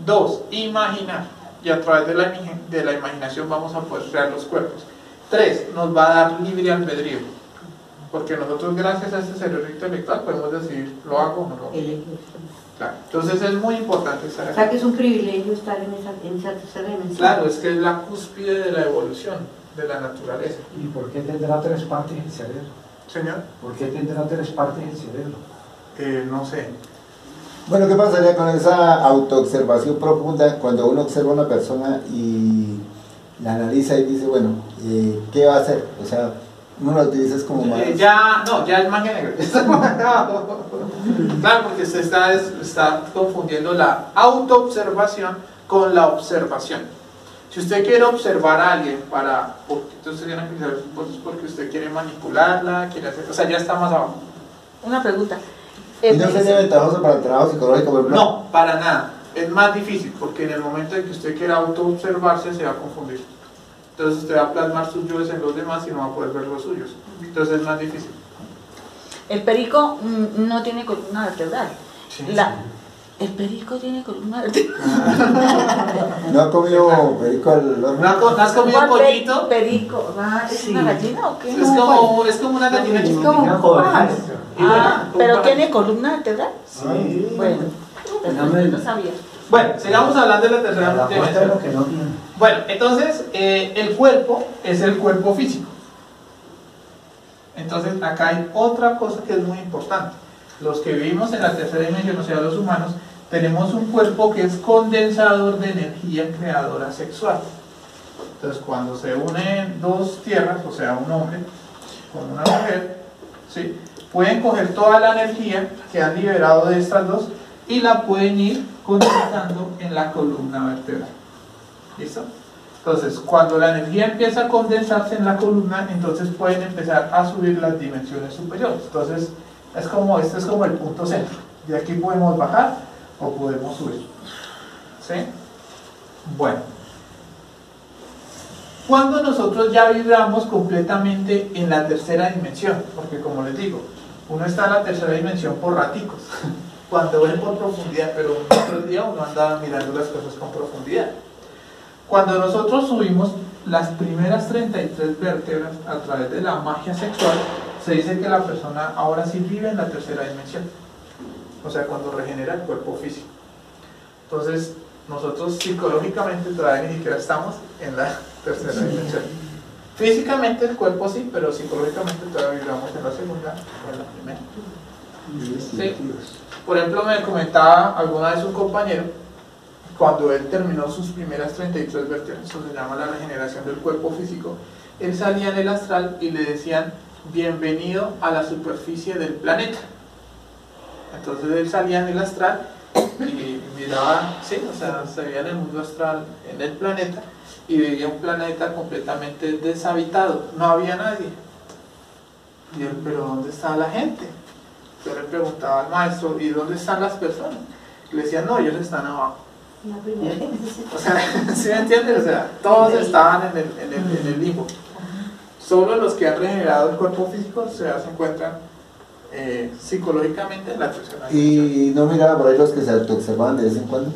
Dos, imaginar. Y a través de la imaginación vamos a poder crear los cuerpos. Tres, nos va a dar libre albedrío. Porque nosotros, gracias a este cerebro intelectual, podemos decidir, ¿lo hago o no lo hago? Claro. Entonces es muy importante saber. O sea que es un privilegio estar en esa tercera dimensión. Claro, es que es la cúspide de la evolución de la naturaleza. ¿Y por qué tendrá 3 partes el cerebro? Señor, ¿Por qué tendrá 3 partes el cerebro? no sé. Bueno, ¿qué pasaría con esa autoobservación profunda cuando uno observa a una persona y la analiza y dice, bueno, ¿qué va a hacer? O sea, uno lo utiliza como más... ya es magia negra. Claro, porque usted está confundiendo la autoobservación con la observación. Si usted quiere observar a alguien entonces tiene que ser porque usted quiere manipularla, quiere hacer, o sea, ya está más abajo. Una pregunta. ¿Y no sería ventajoso para el trabajo psicológico? Por ejemplo? No, para nada. Es más difícil porque en el momento en que usted quiera autoobservarse se va a confundir. Entonces usted va a plasmar sus yoes en los demás y no va a poder ver los suyos. Entonces es más difícil. El perico no tiene columna vertebral. Sí, El perico tiene columna vertebral. ¿No ha comido perico al horno? ¿No has comido pollito? Perico, ¿es una gallina o qué? Es como una gallina chiquitica. Pero tiene columna vertebral. Sí. Bueno, no sabía. Bueno, sigamos hablando de la tercera dimensión. Bueno, entonces el cuerpo es el cuerpo físico. Entonces acá hay otra cosa que es muy importante. Los que vivimos en la tercera dimensión, o sea los humanos, tenemos un cuerpo que es condensador de energía creadora sexual. Entonces cuando se unen dos tierras, o sea un hombre con una mujer, ¿sí?, pueden coger toda la energía que han liberado de estas dos y la pueden ir condensando en la columna vertebral. ¿Listo? Entonces, cuando la energía empieza a condensarse en la columna, entonces pueden empezar a subir las dimensiones superiores. Entonces, este es como el punto centro. De aquí podemos bajar o podemos subir. ¿Sí? Bueno. Cuando nosotros ya vibramos completamente en la tercera dimensión, porque como les digo, uno está en la tercera dimensión por raticos, cuando ve por profundidad, pero otro día uno anda mirando las cosas con profundidad. Cuando nosotros subimos las primeras 33 vértebras a través de la magia sexual, se dice que la persona ahora sí vive en la tercera dimensión, o sea, cuando regenera el cuerpo físico. Entonces, nosotros psicológicamente todavía ni siquiera estamos en la tercera dimensión. Físicamente el cuerpo sí, pero psicológicamente todavía vibramos en la segunda o en la primera. Sí. Por ejemplo, me comentaba alguna vez un compañero, cuando él terminó sus primeras 33 vértebras, eso se llama la regeneración del cuerpo físico, él salía en el astral y le decían, bienvenido a la superficie del planeta. Entonces él salía en el astral y miraba, sí, o sea, se veía en el mundo astral, en el planeta, y veía un planeta completamente deshabitado, no había nadie. Y él, pero ¿dónde está la gente? Yo le preguntaba al maestro, ¿y dónde están las personas? Y le decían, no, ellos están abajo. O sea, ¿sí me entienden? O sea, todos estaban en el limbo. Solo los que han regenerado el cuerpo físico se encuentran psicológicamente en la tercera dimensión. Y no miraba por ahí los que se autoobservaban de vez en cuando.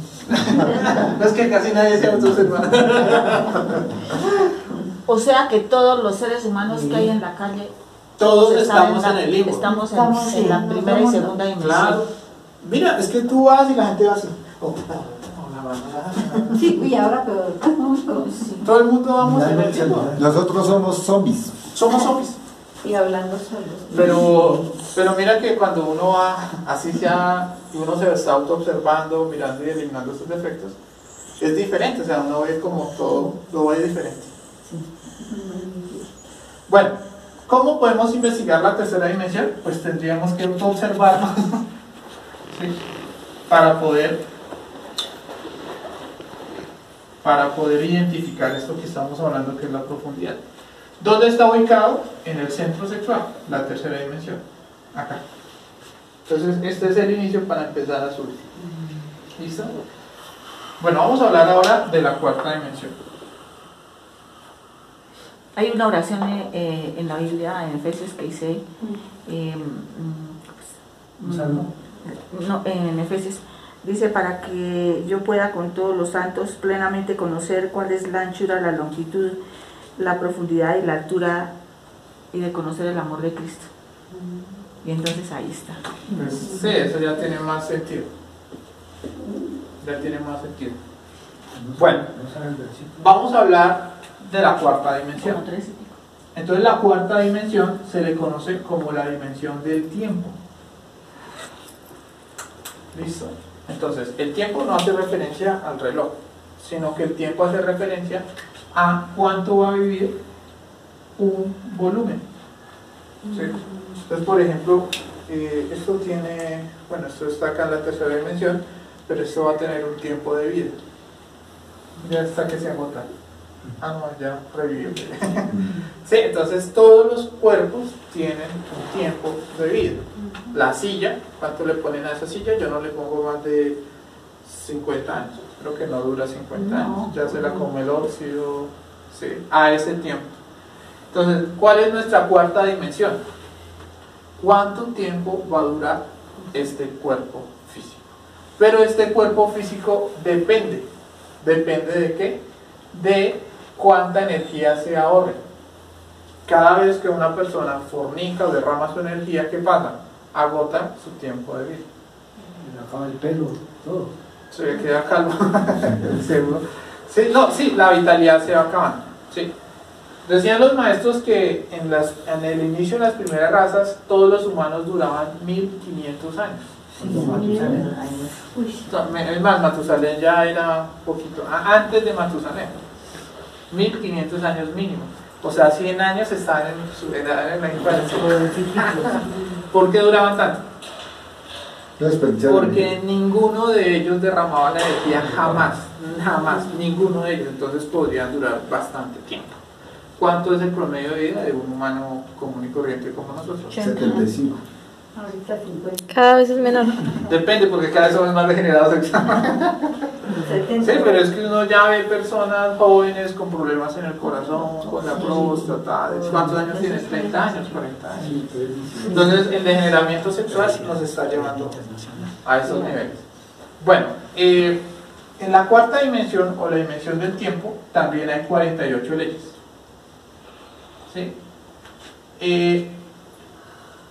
No es que casi nadie se autoobserva. O sea que todos los seres humanos que hay en la calle, Todos están estamos en el limbo. Estamos Estamos en la en primera y otro segunda dimensión. Claro. Mira, es que tú vas y la gente va así. Sí, y ahora peor. Sí. Todo el mundo vamos en el limbo. Nosotros somos zombies. Somos zombies. Y hablando solos. Pero mira que cuando uno va, así sea, y uno se está auto-observando, mirando y eliminando sus defectos, es diferente, o sea, uno ve como todo, lo ve diferente. Bueno, ¿cómo podemos investigar la tercera dimensión? Pues tendríamos que auto-observarnos, ¿sí? para poder identificar esto que estamos hablando, que es la profundidad. ¿Dónde está ubicado? En el centro sexual, la tercera dimensión, acá. Entonces, este es el inicio para empezar a subir. ¿Listo? Bueno, vamos a hablar ahora de la cuarta dimensión. Hay una oración en la Biblia, en Efesios, que dice, no, en Efesios, dice, para que yo pueda con todos los santos plenamente conocer cuál es la anchura, la longitud, la profundidad y la altura, y de conocer el amor de Cristo. Y entonces ahí está. Pues, sí, eso ya tiene más sentido. Ya tiene más sentido. Bueno, vamos a hablar de la cuarta dimensión. Como 3 y pico. Entonces la cuarta dimensión se le conoce como la dimensión del tiempo. ¿Listo? Entonces, el tiempo no hace referencia al reloj, sino que el tiempo hace referencia a cuánto va a vivir un volumen. ¿Sí? Entonces, por ejemplo, esto tiene, bueno, esto está acá en la tercera dimensión, pero esto va a tener un tiempo de vida. Ya está que se agota. Ah, no, ya revivió. Sí, entonces todos los cuerpos tienen un tiempo de vida. La silla, ¿cuánto le ponen a esa silla? Yo no le pongo más de 50 años. Creo que no dura 50 años. Ya se la come el óxido, sí, a ese tiempo. Entonces, ¿cuál es nuestra cuarta dimensión? ¿Cuánto tiempo va a durar este cuerpo físico? Pero este cuerpo físico depende. ¿Depende de qué? De cuánta energía se ahorre. Cada vez que una persona fornica o derrama su energía, ¿qué pasa? Agota su tiempo de vida. Le acaba el pelo, todo. Se le queda calvo. ¿Seguro? Sí, no, sí, la vitalidad se va acabando. Sí. Decían los maestros que en el inicio de las primeras razas todos los humanos duraban 1500 años. Es más, Matusalén ya era un poquito antes de Matusalén, 1500 años mínimo, o sea, 100 años estaban en su edad en la infancia. ¿Por qué duraban tanto? Porque ninguno de ellos derramaba la energía, jamás, ninguno de ellos. Entonces podrían durar bastante tiempo. ¿Cuánto es el promedio de vida de un humano común y corriente como nosotros? 75. Ahorita 50. Cada vez es menor. Depende, porque cada vez somos más regenerados. Sí, pero es que uno ya ve personas jóvenes con problemas en el corazón, con la próstata. ¿Cuántos años tienes? 30 años, 40 años. Entonces, el degeneramiento sexual nos está llevando a esos niveles. Bueno, en la cuarta dimensión, o la dimensión del tiempo, también hay 48 leyes. ¿Sí?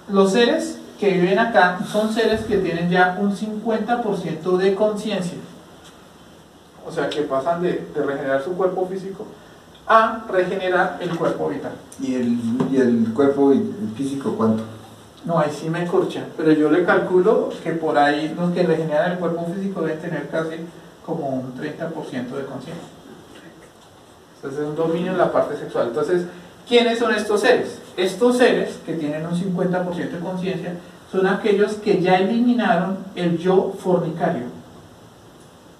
Los seres que viven acá son seres que tienen ya un 50% de conciencia, o sea que pasan de regenerar su cuerpo físico a regenerar el cuerpo vital. ¿Y el cuerpo físico cuánto? No, ahí sí me corcha, pero yo le calculo que por ahí los que regeneran el cuerpo físico deben tener casi como un 30% de conciencia. Entonces es un dominio en la parte sexual. Entonces, ¿quiénes son estos seres? Estos seres que tienen un 50% de conciencia son aquellos que ya eliminaron el yo fornicario.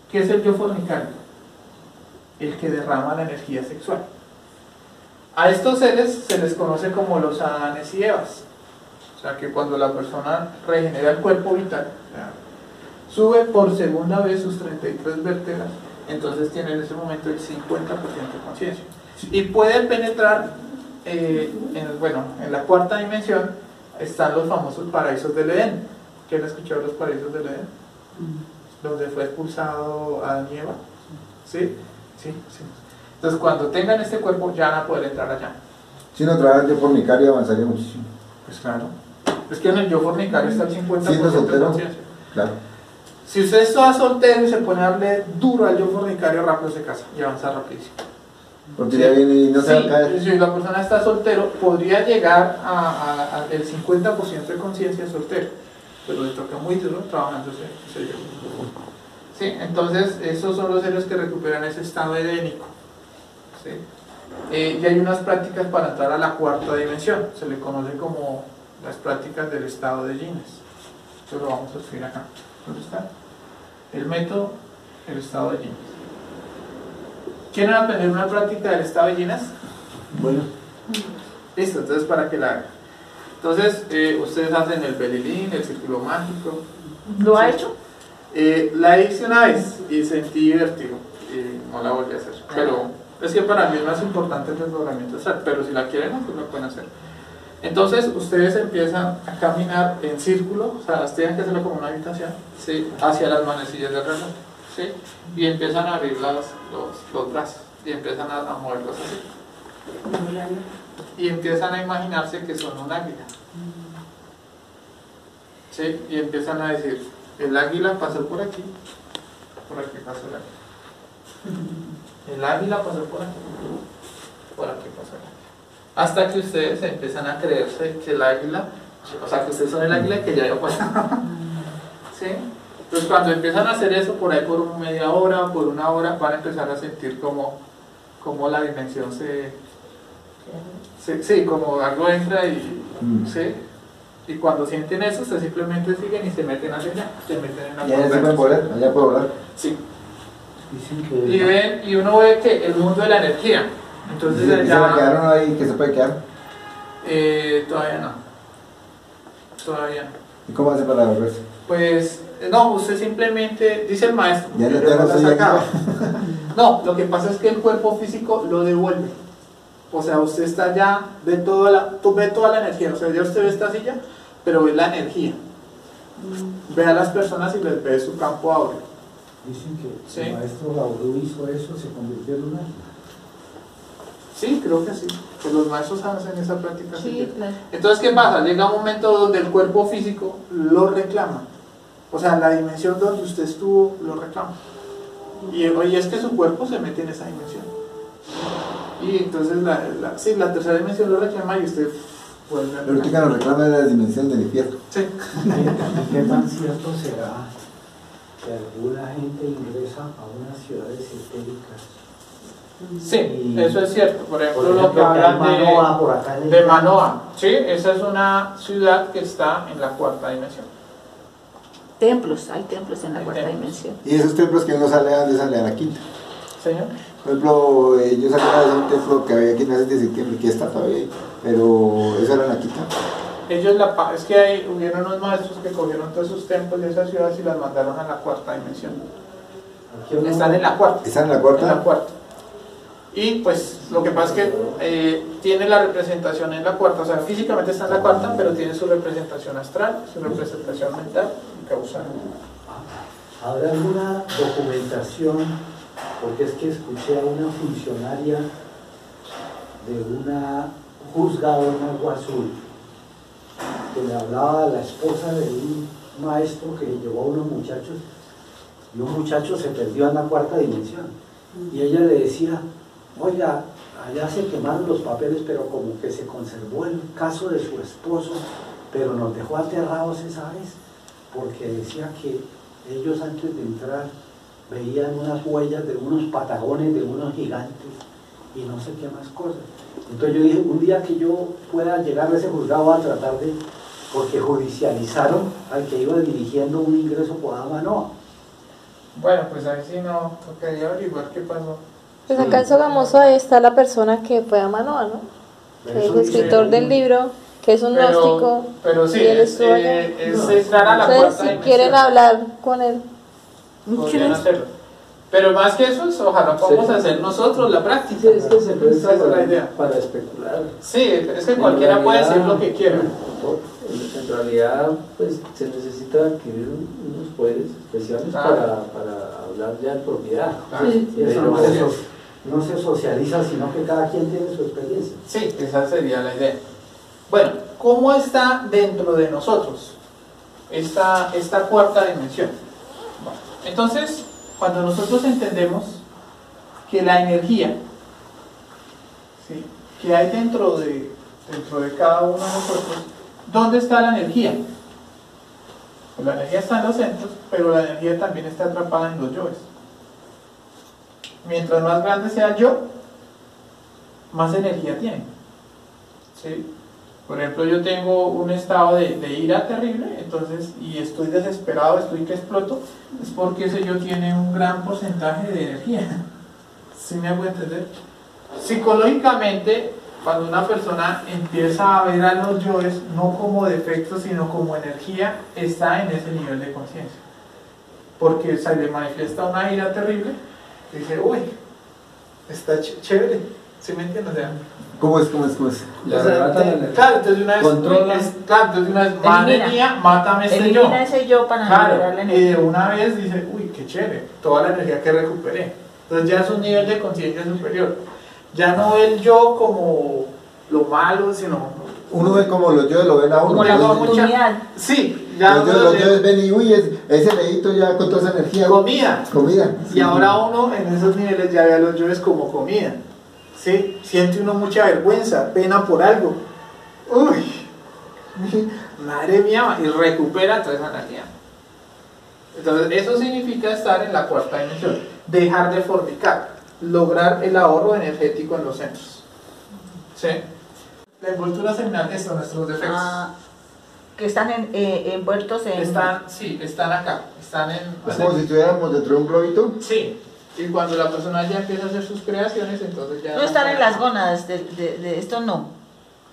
¿Qué es el yo fornicario? El que derrama la energía sexual. A estos seres se les conoce como los Adanes y Evas. O sea que cuando la persona regenera el cuerpo vital, o sea, sube por segunda vez sus 33 vértebras, entonces tiene en ese momento el 50% de conciencia. Y puede penetrar en la cuarta dimensión están los famosos paraísos del Edén. ¿Quién ha escuchado los paraísos del Edén? Donde fue expulsado Adán y Eva. ¿Sí? Sí, sí. Entonces cuando tengan este cuerpo ya van a poder entrar allá. Si no trabajan de fornicario avanzaría muchísimo. Pues claro. Es que en el yo fornicario está el 50% Siendo de soltero, conciencia. claro. Si usted está soltero y se pone a darle duro al yo fornicario, rápido se casa y avanza rapidísimo. Porque ya viene y no se va a caer. Si la persona está soltero, podría llegar a el 50% de conciencia soltero, pero le toca muy duro trabajando ese yo. ¿Sí? Entonces, esos son los seres que recuperan ese estado edénico. ¿Sí? Y hay unas prácticas para entrar a la cuarta dimensión, se le conoce como las prácticas del estado de Gines. Esto lo vamos a escribir acá. ¿Dónde está? El método, el estado de Gines. ¿Quieren aprender una práctica del estado de Gines? Bueno. Listo, entonces para que la hagan. Entonces, ustedes hacen el belilín, el círculo mágico. ¿Lo ha ¿Sí? hecho? La hice una vez y sentí vértigo y no la volví a hacer. Pero es que para mí es más importante el desdoblamiento astral, pero si la quieren hacer, lo pueden hacer. Entonces, ustedes empiezan a caminar en círculo, o sea, tienen que hacerlo como una habitación, ¿sí? Hacia las manecillas del reloj, ¿sí? Y empiezan a abrir los brazos y empiezan a moverlos así. Y empiezan a imaginarse que son un águila, ¿sí? Y empiezan a decir, el águila pasó por aquí pasó el águila. El águila pasó por aquí pasó el águila. Hasta que ustedes empiezan a creerse que el águila, o sea, que ustedes son el águila que ya había pasado. ¿Sí? Entonces cuando empiezan a hacer eso, por ahí por media hora, por una hora, van a empezar a sentir como la dimensión sí, como algo entra y ¿sí? Y cuando sienten eso, ustedes simplemente siguen y se meten hacia allá, se meten en la ¿Y allá se puede volar? ¿Allá puede volar? Sí. Dicen que Y uno ve que el mundo de la energía, entonces ¿Y se ya quedaron ahí que se puede quedar? todavía no. ¿Y cómo hace para volverse? Pues no, usted simplemente, dice el maestro, Ya que no yo no la soy sacaba. aquí. No, lo que pasa es que el cuerpo físico lo devuelve. O sea, usted está ya, ve toda la energía. O sea, ya usted ve esta silla, pero ve la energía. Ve a las personas y les ve su campo áureo. dicen que Sí. el maestro Laudú hizo eso, se convirtió en un águila. Sí, creo que sí. Pues los maestros hacen esa práctica. Sí, claro. Entonces, ¿qué pasa? Llega un momento donde el cuerpo físico lo reclama. O sea, la dimensión donde usted estuvo lo reclama. Y es que su cuerpo se mete en esa dimensión. Y entonces la tercera dimensión lo reclama y usted vuelve a... Pero ahorita nos reclama la dimensión del infierno. Sí. ¿Qué tan cierto será que alguna gente ingresa a unas ciudades esotéricas? Sí, eso es cierto. Por ejemplo, Por lo que ejemplo, hablan Manoa, por acá en el de campo. Manoa. Sí, esa es una ciudad que está en la cuarta dimensión. Templos, hay templos en la Hay cuarta templos. dimensión. Y esos templos que uno sale, ¿a dónde sale? A la quinta. Señor. Por ejemplo, yo salía de un templo que había aquí en el 7 de septiembre, que está todavía ahí, pero eso era en la quinta. Ellos es que hubieron unos maestros que cogieron todos esos templos de esas ciudades y las mandaron a la cuarta dimensión. Aquí uno- Están en la cuarta. ¿Están en la En cuarta? la cuarta. Y pues lo que pasa es que tiene la representación en la cuarta, o sea, físicamente está en la cuarta, pero tiene su representación astral, su representación mental y causal. ¿Habrá alguna documentación? Porque es que escuché a una funcionaria de una juzgado en Agua Azul que le hablaba a la esposa de un maestro que llevó a unos muchachos y un muchacho se perdió en la cuarta dimensión y ella le decía, oiga, allá se quemaron los papeles pero como que se conservó el caso de su esposo, pero nos dejó aterrados esa vez porque decía que ellos antes de entrar veían unas huellas de unos patagones, de unos gigantes y no sé qué más cosas. Entonces yo dije, un día que yo pueda llegar a ese juzgado a tratar de, porque judicializaron al que iba dirigiendo un ingreso por Manoa. Bueno, pues ahí sí no quería averiguar qué pasó. Pues acá en Sogamoso está la persona que fue a Manoa, ¿no? Pero Que es eso el dice- escritor del libro, que es un gnóstico. Pero sí, y él es estuvo allá. entrar a la Entonces, cuarta si dimensión. quieren hablar con él, Podrían hacerlo. Pero más que eso, ojalá podamos hacer nosotros la práctica. Sí, es que se presta Esa es la idea. para especular. Sí, es que cualquiera puede decir lo que quiera. En realidad, pues se necesita adquirir unos poderes especiales para hablar ya en propiedad. Sí, Y eso pero no se socializa, sino que cada quien tiene su experiencia. Sí, esa sería la idea. Bueno, ¿cómo está dentro de nosotros esta cuarta dimensión? Bueno, entonces, cuando nosotros entendemos que la energía, ¿sí?, que hay dentro de cada uno de nosotros, ¿dónde está la energía? Pues la energía está en los centros, pero la energía también está atrapada en los yoes. Mientras más grande sea el yo, más energía tiene. ¿Sí? Por ejemplo, yo tengo un estado de ira terrible, entonces, y estoy desesperado, estoy que exploto, es porque ese yo tiene un gran porcentaje de energía. ¿Sí me hago entender? Psicológicamente, cuando una persona empieza a ver a los yoes no como defectos, sino como energía, está en ese nivel de conciencia. Porque se le manifiesta una ira terrible, y dice, uy, está chévere. ¿Sí me entiendes? O sea, ¿Cómo es? le arrebatan la energía. claro, entonces de una vez, entonces de una vez, madre mía, mátame este yo. Elimina ese yo para Claro, liberar la y energía. de una vez dice, uy, qué chévere, toda la energía que recuperé. Entonces ya es un nivel de conciencia superior. Ya no ve el yo como lo malo, sino... Uno ve como los yo lo ven a uno. Como la Entonces, oportunidad. Sí, ya los uno yo ven y uy, ese leíto ya con toda esa energía. comida. Sí. Y ahora uno en esos niveles ya ve a los yoes como comida. ¿Sí? Siente uno mucha vergüenza, pena por algo. Uy, madre mía, y recupera toda esa energía. Entonces, eso significa estar en la cuarta dimensión. Dejar de fornicar, lograr el ahorro energético en los centros. ¿Sí? La envoltura seminal es nuestros defectos. Que están envueltos en... Están acá. Están en... Es como si estuviéramos dentro de un globito. Sí. Y cuando la persona ya empieza a hacer sus creaciones, entonces ya... No están en las gónadas de esto, no.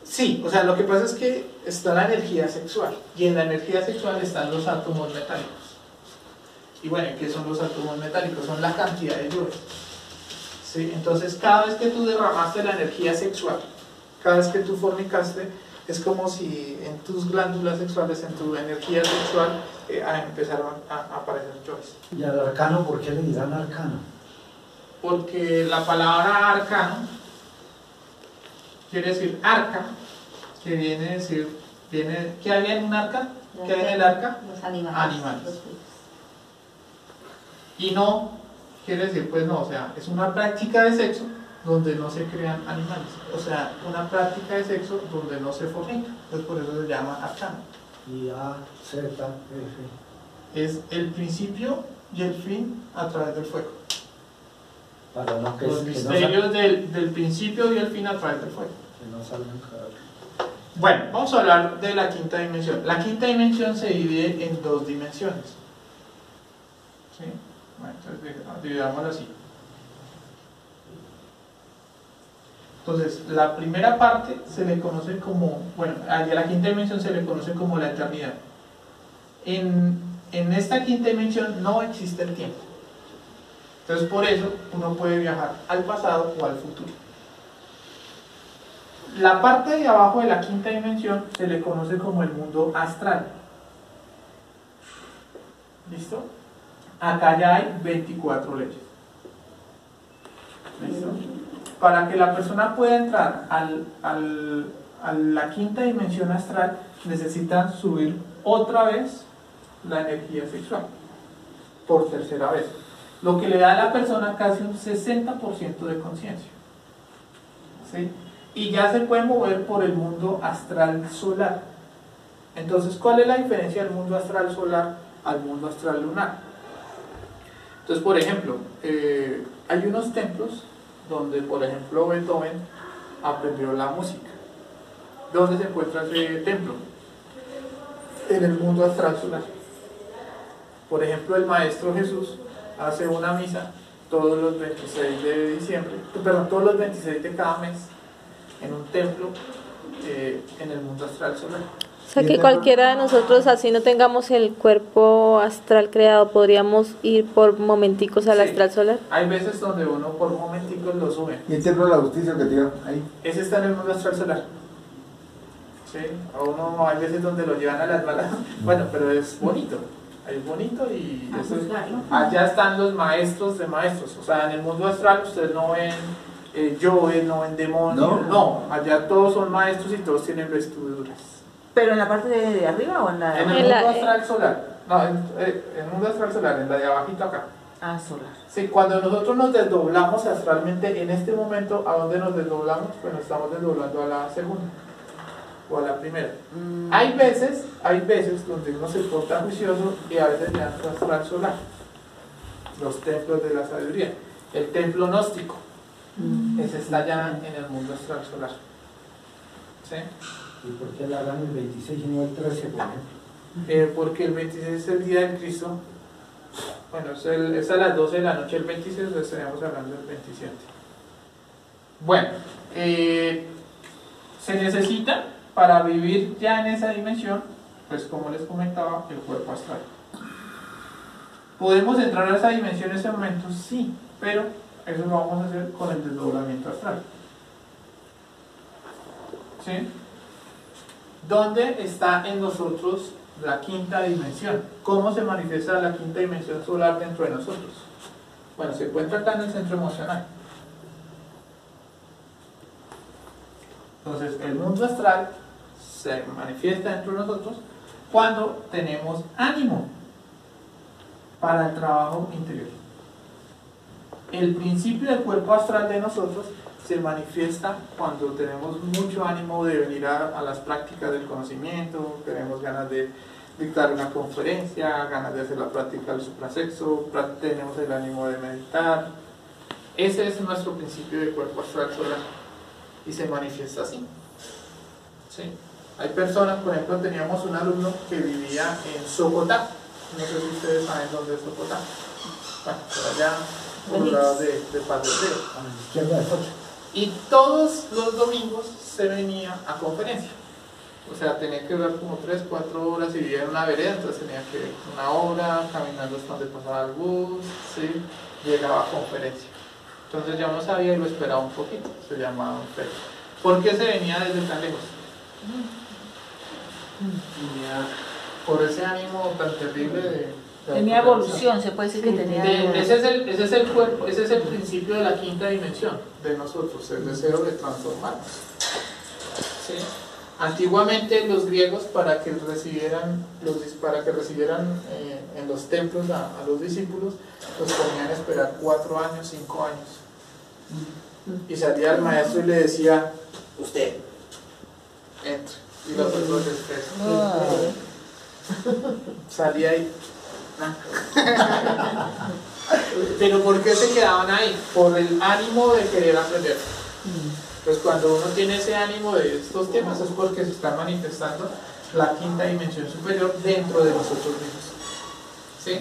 Sí, o sea, lo que pasa es que está la energía sexual. Y en la energía sexual están los átomos metálicos. Y bueno, ¿qué son los átomos metálicos? Son la cantidad de yoes. ¿Sí? Entonces, cada vez que tú derramaste la energía sexual, cada vez que tú fornicaste, es como si en tus glándulas sexuales, en tu energía sexual, empezaron a aparecer yoes. ¿Y al arcano por qué le dirán arcano? Porque la palabra arcano quiere decir arca, que viene a decir, ¿qué había en un arca? ¿Qué hay en el arca? Los animales. Animales. Y no, quiere decir, pues no, o sea, es una práctica de sexo donde no se crean animales. O sea, una práctica de sexo donde no se fornica. Entonces por eso se llama arcano. Y A, Z, F. Es el principio y el fin a través del fuego. Para no que, Los misterios del principio y el fin a través del fuego. Que no salgan cada vez. Bueno, vamos a hablar de la quinta dimensión. La quinta dimensión se divide en dos dimensiones. ¿Sí? Bueno, entonces dividámoslo así. Entonces, la primera parte se le conoce como, bueno, a la quinta dimensión se le conoce como la eternidad. En esta quinta dimensión no existe el tiempo. Entonces, por eso uno puede viajar al pasado o al futuro. La parte de abajo de la quinta dimensión se le conoce como el mundo astral. ¿Listo? Acá ya hay 24 leyes. ¿Listo? Para que la persona pueda entrar a la quinta dimensión astral, necesita subir otra vez la energía sexual, por tercera vez. Lo que le da a la persona casi un 60% de conciencia. ¿Sí? Y ya se puede mover por el mundo astral solar. Entonces, ¿cuál es la diferencia del mundo astral solar al mundo astral lunar? Entonces, por ejemplo, hay unos templos donde, por ejemplo, Beethoven aprendió la música. ¿Dónde se encuentra ese templo? En el mundo astral solar. Por ejemplo, el Maestro Jesús hace una misa todos los 26 de diciembre, perdón, todos los 26 de cada mes, en un templo en el mundo astral solar. O sea que cualquiera de nosotros, así no tengamos el cuerpo astral creado, podríamos ir por momenticos al Sí. astral solar. Hay veces donde uno por momenticos lo sube. Y el templo de la justicia que diga ahí. Ese está en el mundo astral solar. Sí, a uno hay veces donde lo llevan a las malas. Bueno, pero es bonito. Es bonito y eso es, allá están los maestros de maestros. O sea, en el mundo astral ustedes no ven Yoes, no ven demonios. No, allá todos son maestros y todos tienen vestiduras. ¿Pero en la parte de arriba o en la En el mundo astral solar. No, en el mundo astral solar, en la de abajito acá. Ah, solar. Sí, cuando nosotros nos desdoblamos astralmente, en este momento, ¿a dónde nos desdoblamos? Pues nos estamos desdoblando a la segunda o a la primera. Hay veces donde uno se porta juicioso y a veces le dan su astral solar. Los templos de la sabiduría. El templo gnóstico, ese está ya en el mundo astral solar. ¿Sí? ¿Y por qué la harán el 26 y no el 13, por ejemplo? Porque el 26 es el día del Cristo. Bueno, es a las 12 de la noche el 26, entonces estaríamos hablando del 27. Bueno, se necesita para vivir ya en esa dimensión, pues como les comentaba, el cuerpo astral. ¿Podemos entrar a esa dimensión en ese momento? Sí, pero eso lo vamos a hacer con el desdoblamiento astral. ¿Sí? ¿Dónde está en nosotros la quinta dimensión? ¿Cómo se manifiesta la quinta dimensión solar dentro de nosotros? Bueno, se encuentra acá en el centro emocional. Entonces, el mundo astral se manifiesta dentro de nosotros cuando tenemos ánimo para el trabajo interior. El principio del cuerpo astral de nosotros se manifiesta cuando tenemos mucho ánimo de venir a las prácticas del conocimiento, tenemos ganas de dictar una conferencia, ganas de hacer la práctica del suprasexo, tenemos el ánimo de meditar. Ese es nuestro principio de cuerpo astral solar y se manifiesta así. ¿Sí? Hay personas, por ejemplo, teníamos un alumno que vivía en Socotá. No sé si ustedes saben dónde es Socotá. Bueno, por allá, por el lado de Paz del Río. A la izquierda de Sochi. Y todos los domingos se venía a conferencia. O sea, tenía que durar como 3-4 horas y vivía en una vereda, entonces tenía que ir una hora caminando hasta donde pasaba el bus, ¿sí? Llegaba a conferencia. Entonces ya uno sabía y lo esperaba un poquito, se llamaba un perro. ¿Por qué se venía desde tan lejos? Tenía, por ese ánimo tan terrible de tenía evolución, se puede decir que tenía ese es el cuerpo, ese es el principio de la quinta dimensión de nosotros, el deseo de transformarnos. ¿Sí? Antiguamente los griegos para que recibieran en los templos a los discípulos los ponían a esperar 4 años, 5 años y salía el maestro y le decía: usted entre, y los otros después salía ahí. Pero ¿por qué se quedaban ahí? Por el ánimo de querer aprender. Pues cuando uno tiene ese ánimo de estos temas es porque se está manifestando la quinta dimensión superior dentro de nosotros mismos. ¿Sí?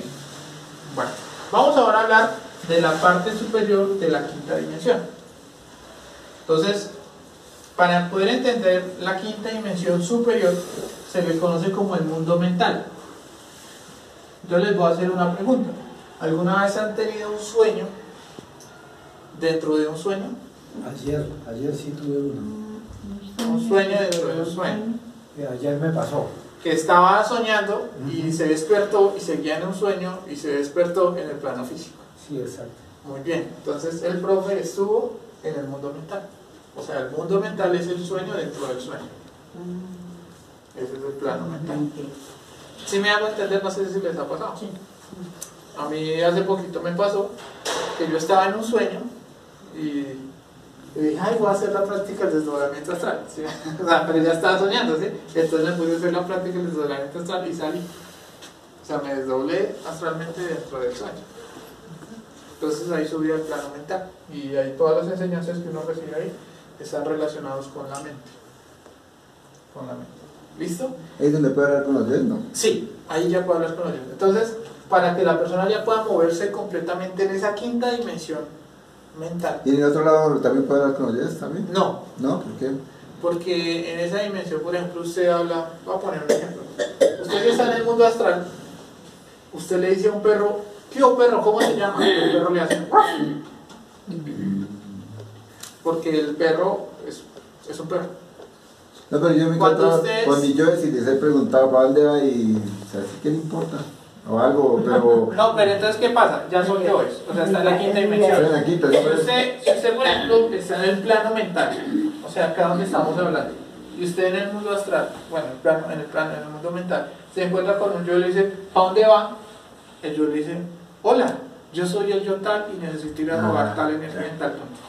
Bueno, vamos ahora a hablar de la parte superior de la quinta dimensión. Entonces, para poder entender la quinta dimensión superior se le conoce como el mundo mental. Yo les voy a hacer una pregunta. ¿Alguna vez han tenido un sueño dentro de un sueño? Ayer sí tuve uno. Un sueño dentro de un sueño. Ayer me pasó. Que estaba soñando y se despertó y seguía en un sueño y se despertó en el plano físico. Sí, exacto. Muy bien, entonces el profe estuvo en el mundo mental. O sea, el mundo mental es el sueño dentro del sueño. Ese es el plano mental. Si me hago entender, no sé si les ha pasado. A mí hace poquito me pasó que yo estaba en un sueño y dije: ay, voy a hacer la práctica del desdoblamiento astral, ¿sí? O sea, pero ya estaba soñando, ¿sí? Entonces me puse a hacer la práctica del desdoblamiento astral y salí. O sea, me desdoblé astralmente dentro del sueño. Entonces ahí subí al plano mental y ahí todas las enseñanzas que uno recibe ahí están relacionados con la mente. Con la mente. ¿Listo? Ahí es donde puede hablar con los dioses, ¿no? Sí, ahí ya puede hablar con ellos. Entonces, para que la persona ya pueda moverse completamente en esa quinta dimensión mental. ¿Y en el otro lado también puede hablar con los dioses también? No. ¿No? ¿Por qué? Porque en esa dimensión, por ejemplo, usted habla, voy a poner un ejemplo. Usted que está en el mundo astral, usted le dice a un perro, ¿qué perro? ¿Cómo se llama? Y el perro le hace, porque el perro es un perro. No, pero yo me encuentro con mi yo y les he preguntado para dónde va y o sea, ¿qué le importa? O algo, pero... No, pero entonces, ¿qué pasa? Ya son yoes, o sea, está en la quinta dimensión. Está en la quinta, Si usted, por ejemplo, está en el plano mental, o sea, acá donde estamos hablando, y usted en el mundo astral, bueno, en el mundo mental, se encuentra con un yo y le dice, ¿a dónde va? El yo le dice, hola, yo soy el yo tal y necesito ir a robar tal energía en tal punto.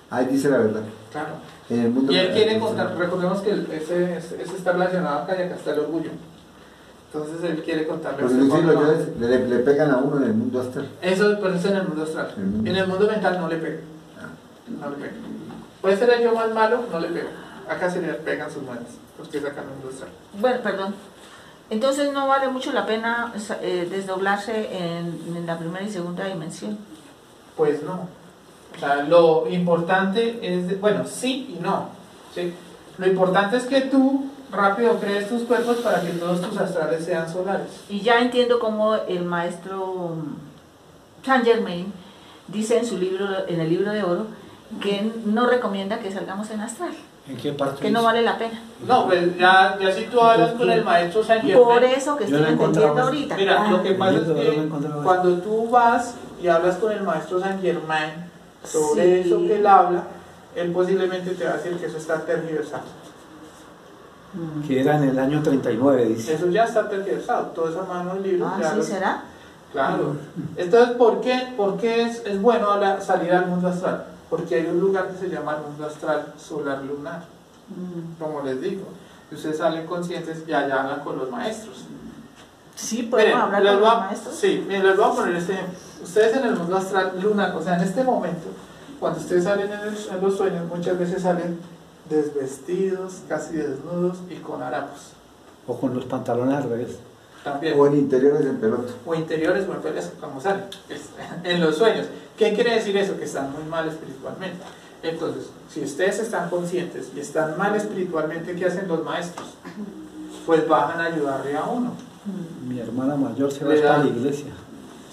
Ahí dice la verdad. Claro. En el mundo Y él quiere contar, recordemos que ese está relacionado acá y acá está el orgullo. Entonces él quiere contarle. Porque le pegan a uno en el mundo astral. Eso, pues es en el mundo astral. En el mundo mental no le pega. No le pega. Puede ser el yo más malo, no le pega. Acá se le pegan sus manos, porque es acá en el mundo astral. Bueno, perdón. Entonces no vale mucho la pena desdoblarse en la primera y segunda dimensión. Pues no. O sea, lo importante es, bueno, sí y no. ¿Sí? Lo importante es que tú rápido crees tus cuerpos para que todos tus astrales sean solares. Y ya entiendo cómo el maestro Saint Germain dice en su libro, en el libro de oro, que no recomienda que salgamos en astral. ¿En qué parte? Que no vale la pena. No, pues ya si tú hablas con el maestro Saint Germain. Por eso que estoy entendiendo ahorita. Mira, lo que pasa es que cuando tú vas y hablas con el maestro Saint Germain sobre eso que él habla, él posiblemente te va a decir que eso está tergiversado. Que era en el año 39, dice. Eso ya está tergiversado, toda esa mano del libro. Ah, ¿sí será? Claro. Entonces, ¿por qué es bueno salir al mundo astral? Porque hay un lugar que se llama el mundo astral solar lunar. Como les digo, y ustedes salen conscientes y allá hablan con los maestros. Sí, podemos hablar con los maestros. Sí, miren, les voy a poner este ejemplo. Ustedes en el mundo astral lunar, o sea, en este momento, cuando ustedes salen en los sueños, muchas veces salen desvestidos, casi desnudos y con harapos. O con los pantalones al revés. También. O en interiores en pelota. O interiores o en pelas, como salen, en los sueños. ¿Qué quiere decir eso? Que están muy mal espiritualmente. Entonces, si ustedes están conscientes y están mal espiritualmente, ¿qué hacen los maestros? Pues bajan a ayudarle a uno. Mi hermana mayor se va a la iglesia.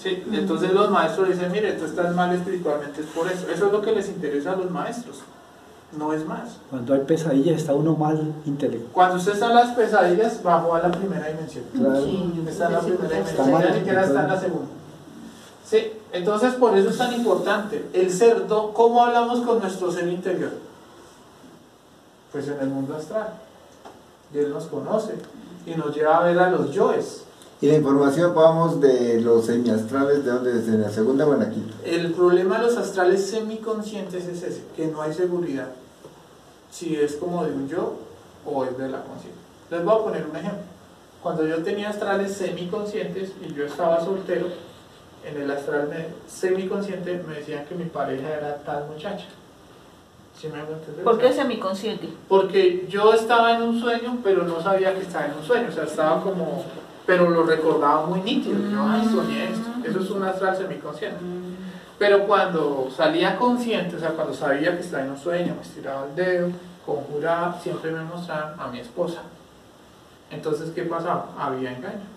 Sí, entonces los maestros dicen, mire, tú estás mal espiritualmente, es por eso. Eso es lo que les interesa a los maestros, no es más. Cuando hay pesadillas está uno mal intelectual. Cuando usted está en las pesadillas, bajó a la primera dimensión. Claro. Sí, Está en la primera dimensión, mal, ya ni siquiera está en la segunda. Sí, entonces por eso es tan importante. El ser, ¿cómo hablamos con nuestro ser interior? Pues en el mundo astral. Y Él nos conoce y nos lleva a ver a los yoes. Y la información, vamos, de los semiastrales, ¿de dónde es? ¿En la segunda o en la quinta? El problema de los astrales semiconscientes es ese, que no hay seguridad. Si es como de un yo o es de la conciencia. Les voy a poner un ejemplo. Cuando yo tenía astrales semiconscientes y yo estaba soltero, en el astral semiconsciente me decían que mi pareja era tal muchacha. ¿Sí me hago entender? ¿Por qué semiconsciente? Porque yo estaba en un sueño, pero no sabía que estaba en un sueño. O sea, estaba como... pero lo recordaba muy nítido. Yo, ay, soñé esto. Eso es un astral semiconsciente. Pero cuando salía consciente, o sea, cuando sabía que estaba en un sueño, me estiraba el dedo, conjuraba, siempre me mostraban a mi esposa. Entonces, ¿qué pasaba? Había engaño.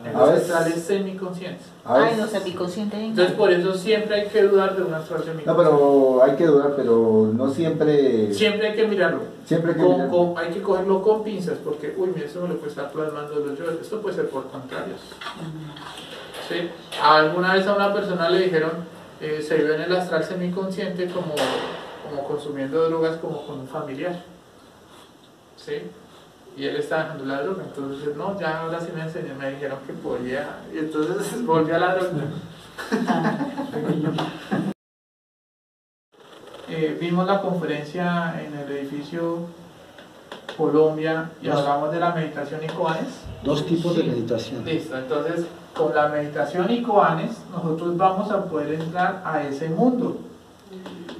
En los astrales semiconscientes. Ay, no, semiconsciente. Entonces, por eso siempre hay que dudar de un astral semiconsciente. No, pero hay que dudar, pero no siempre... Siempre hay que mirarlo. Siempre hay que mirarlo. Hay que cogerlo con pinzas, porque, uy, mira, eso me lo puede estar plasmando los yo. Esto puede ser por contrarios. ¿Sí? Alguna vez a una persona le dijeron, se vio en el astral semiconsciente como consumiendo drogas como con un familiar. ¿Sí? Y él estaba dejando la droga, entonces no, ya ahora sí me dijeron que podía, y entonces volvió a la droga. Vimos la conferencia en el edificio Colombia y hablamos de la meditación y koanes. Dos tipos de meditación. Listo, entonces con la meditación y koanes nosotros vamos a poder entrar a ese mundo.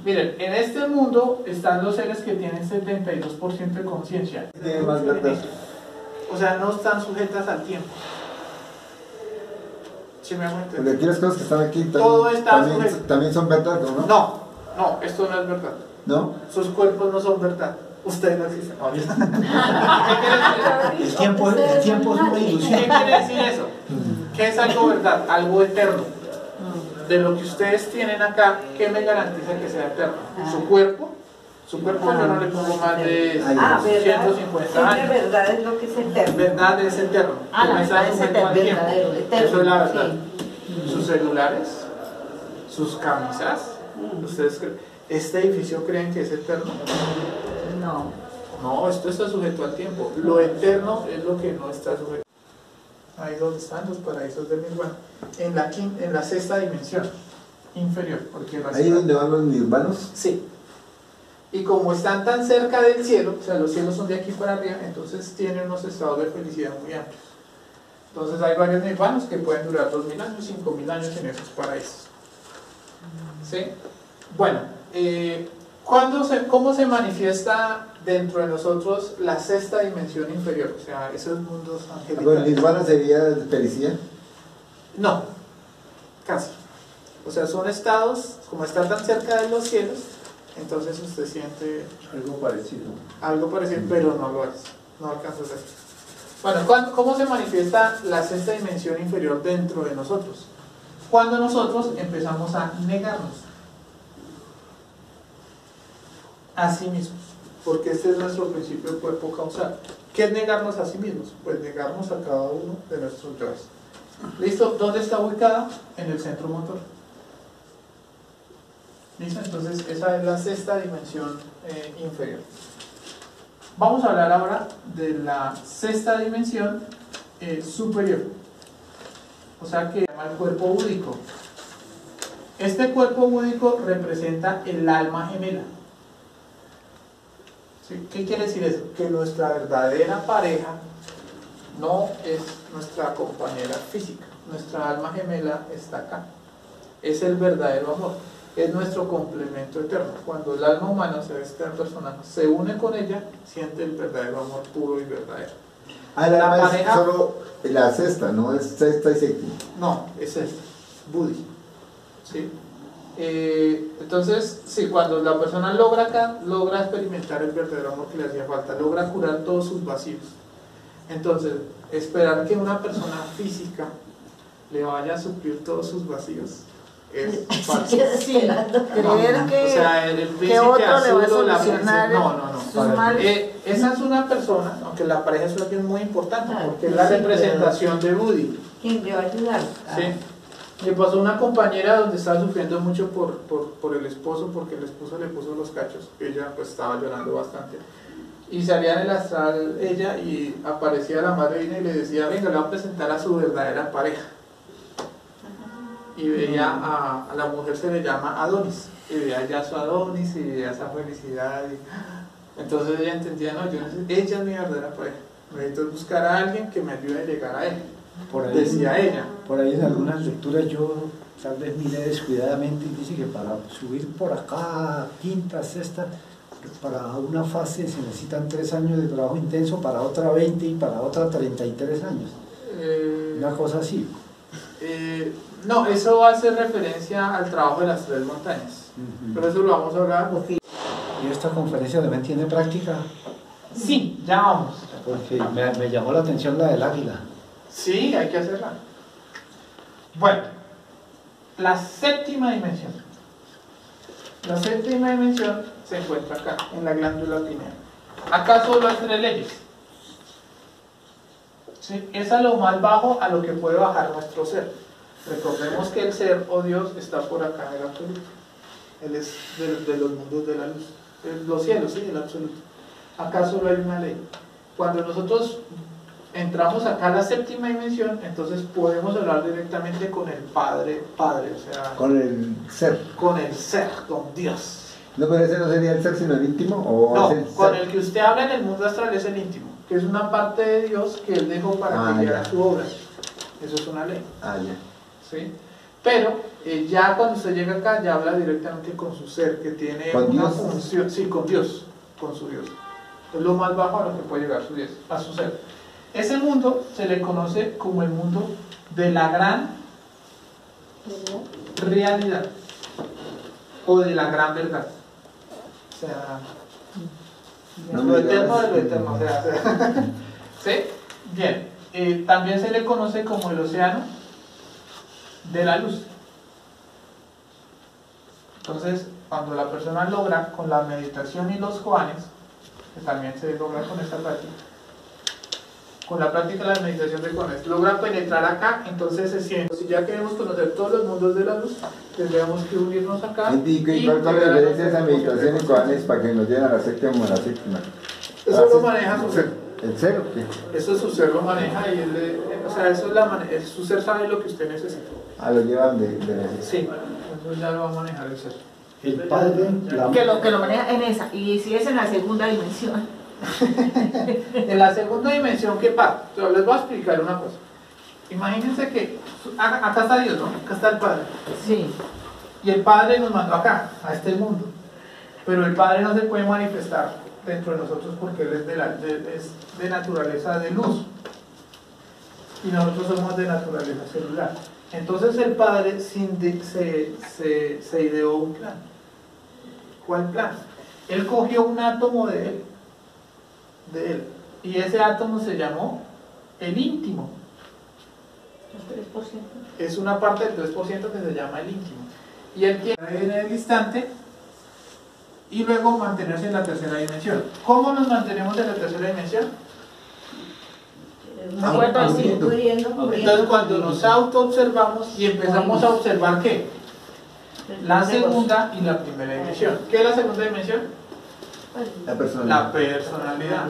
Miren, en este mundo están los seres que tienen 72% de conciencia. Más verdad. O sea, no están sujetas al tiempo. ¿Sí me hago entender? Porque aquí las cosas que están aquí Todo está sujeto. también son verdad, ¿no? No, esto no es verdad. ¿No? Sus cuerpos no son verdad. Ustedes no existen. No, El tiempo es una ilusión. ¿Qué quiere decir eso? ¿Qué es algo verdad? Algo eterno. De lo que ustedes tienen acá, ¿qué me garantiza que sea eterno? Su cuerpo. Su cuerpo yo no le pongo más de 150 años. Verdad es lo que es eterno. Verdad es eterno. La verdad es eterno. Eso es la verdad. Sus celulares, sus camisas. ¿Ustedes creen? ¿Este edificio creen que es eterno? No. No, esto está sujeto al tiempo. Lo eterno es lo que no está sujeto. Ahí donde están los paraísos de Nirvana. En la sexta dimensión inferior. Porque ¿Ahí es donde van los nirvanos? Sí. Y como están tan cerca del cielo, o sea, los cielos son de aquí para arriba, entonces tienen unos estados de felicidad muy amplios. Entonces hay varios nirvanos que pueden durar 2000 años, 5000 años en esos paraísos. ¿Sí? Bueno, ¿cómo se manifiesta dentro de nosotros la sexta dimensión inferior? O sea, esos mundos angelicales. ¿El nirvana sería felicidad? No, casi. O sea, son estados, como están tan cerca de los cielos, entonces usted siente Algo parecido. algo parecido, pero no lo es. No alcanza a ser. Bueno, ¿cómo se manifiesta la sexta dimensión inferior dentro de nosotros? Cuando nosotros empezamos a negarnos a sí mismos, porque este es nuestro principio de cuerpo causal. ¿Qué es negarnos a sí mismos? Pues negarnos a cada uno de nuestros yoes. ¿Listo? ¿Dónde está ubicada? En el centro motor. ¿Listo? Entonces esa es la sexta dimensión inferior. Vamos a hablar ahora de la sexta dimensión superior. O sea que se llama el cuerpo búdico. Este cuerpo búdico representa el alma gemela. ¿Sí? ¿Qué quiere decir eso? Que nuestra verdadera pareja no es nuestra compañera física. Nuestra alma gemela está acá. Es el verdadero amor. Es nuestro complemento eterno. Cuando el alma humana, o sea, esta persona, se une con ella, siente el verdadero amor puro y verdadero. Ah, La la pareja- es solo la sexta, ¿no? Es sexta y séptima. No, es esta, Buddhi. ¿Sí? Entonces, sí, cuando la persona logra acá, logra experimentar el verdadero amor que le hacía falta, logra curar todos sus vacíos. Entonces, esperar que una persona física le vaya a suplir todos sus vacíos es falso. Creer O sea, el que príncipe otro le va a azul o la solucionar princesa. sus males. Esa es una persona, aunque la pareja es alguien muy importante, Ah, porque es la sí, representación de Buddhi. ¿Quién le va a ayudar? ¿Sí? Me pasó una compañera donde estaba sufriendo mucho por el esposo, porque el esposo le puso los cachos. Ella pues estaba llorando bastante. Y salía en el astral ella y aparecía la madre y le decía, venga, le va a presentar a su verdadera pareja. Y veía a la mujer, se le llama Adonis. Y veía ya a su Adonis y veía esa felicidad. Entonces ella entendía, no, ella es mi verdadera pareja. Necesito buscar a alguien que me ayude a llegar a él. Por ahí, Decía ella. por ahí en algunas lecturas yo tal vez miré descuidadamente y dice que para subir por acá, quinta, sexta, para una fase se necesitan 3 años de trabajo intenso, para otra 20 y para otra 33 años. Una cosa así. No, eso hace referencia al trabajo de las 3 montañas. Pero eso lo vamos a hablar. ¿Y esta conferencia también tiene práctica? Sí, ya vamos. Porque me llamó la atención la del águila. Sí, hay que hacerla. Bueno, la séptima dimensión. La séptima dimensión se encuentra acá, en la glándula pineal. Acá solo hay 3 leyes. ¿Sí? Es a lo más bajo a lo que puede bajar nuestro ser. Recordemos que el ser o Dios está por acá en el absoluto. Él es de los mundos de la luz. Los cielos, sí, el absoluto. Acá solo hay una ley. Cuando nosotros entramos acá a la séptima dimensión, entonces podemos hablar directamente con el Padre, o sea, Con el ser. con el ser, con Dios. No, pero ese no sería el ser, sino el íntimo. ¿O No, es el con ser? el que usted habla en el mundo astral es el íntimo, que es una parte de Dios que Él dejó para que hiciera ya. su obra. Eso es una ley. Ah, ya. ¿Sí? Pero ya cuando usted llega acá, ya habla directamente con su ser, que tiene ¿Con una Dios? función, sí, con Dios, con su Dios. Es lo más bajo a lo que puede llegar su Dios, a su ser. Ese mundo se le conoce como el mundo de la gran realidad o de la gran verdad. O sea, No lo me eterno digas. de lo eterno, o sea, ¿sí? Bien, también se le conoce como el océano de la luz. Entonces, cuando la persona logra con la meditación y los koanes, que también se logra con esta práctica, con la práctica de la meditación de koanes, logra penetrar acá, entonces se siente. Si ya queremos conocer todos los mundos de la luz, tendríamos que unirnos acá. ¿Y cuál es la diferencia de esa meditación en Koanes para que nos lleven a la séptima o a la séptima? Eso lo maneja su ser. ¿El cero? ¿Qué? Eso su ser lo maneja y él, o sea, eso es su ser sabe lo que usted necesita. Ah, lo llevan de Sí, eso ya lo va a manejar el ser. El padre, Que lo maneja en esa, y si es en la segunda dimensión. En la segunda dimensión, ¿qué pasa? Yo les voy a explicar una cosa. Imagínense que acá está Dios, ¿no? Acá está el Padre. Sí. Y el Padre nos mandó acá, a este mundo. Pero el Padre no se puede manifestar dentro de nosotros porque Él es de naturaleza de luz. Y nosotros somos de naturaleza celular. Entonces el Padre se ideó un plan. ¿Cuál plan? Él cogió un átomo de él. Y ese átomo se llamó el íntimo. El 3%. Es una parte del 3% que se llama el íntimo. Y él quiere en el instante y luego mantenerse en la tercera dimensión. ¿Cómo nos mantenemos en la tercera dimensión? Entonces cuando nos auto-observamos y empezamos a observar ¿qué? La segunda y la primera dimensión. ¿Qué es la segunda dimensión? la personalidad. La personalidad.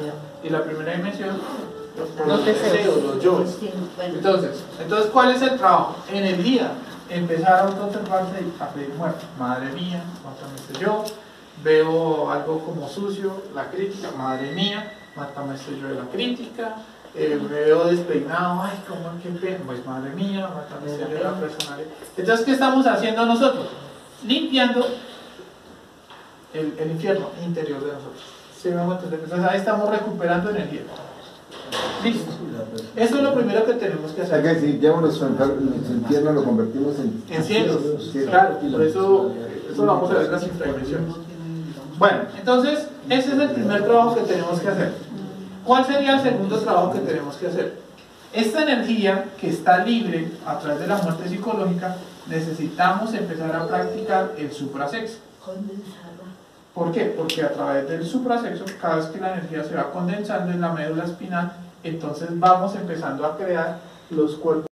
Y la primera dimensión, los deseos, los yoes. Entonces, ¿cuál es el trabajo? En el día, empezar a auto-observarse y a pedir muerte. Madre mía, mátame este yo. Veo algo como sucio, la crítica, madre mía, mátame este yo de la crítica. Me veo despeinado, ay, cómo qué pena, pues madre mía, mátame este yo de la personalidad. Entonces, ¿qué estamos haciendo nosotros? Limpiando el infierno interior de nosotros. ¿Sí me hago entender? Entonces ahí estamos recuperando energía. Listo. Eso es lo primero que tenemos que O sea hacer. que si llevamos nuestro infierno lo convertimos en Cielos. Claro, por eso lo vamos a ver en las infradimensiones. Bueno, entonces ese es el primer trabajo que tenemos que hacer. ¿Cuál sería el segundo trabajo que tenemos que hacer? Esta energía que está libre a través de la muerte psicológica, necesitamos empezar a practicar el suprasexo. ¿Por qué? Porque a través del suprasexo, cada vez que la energía se va condensando en la médula espinal, entonces vamos empezando a crear los cuerpos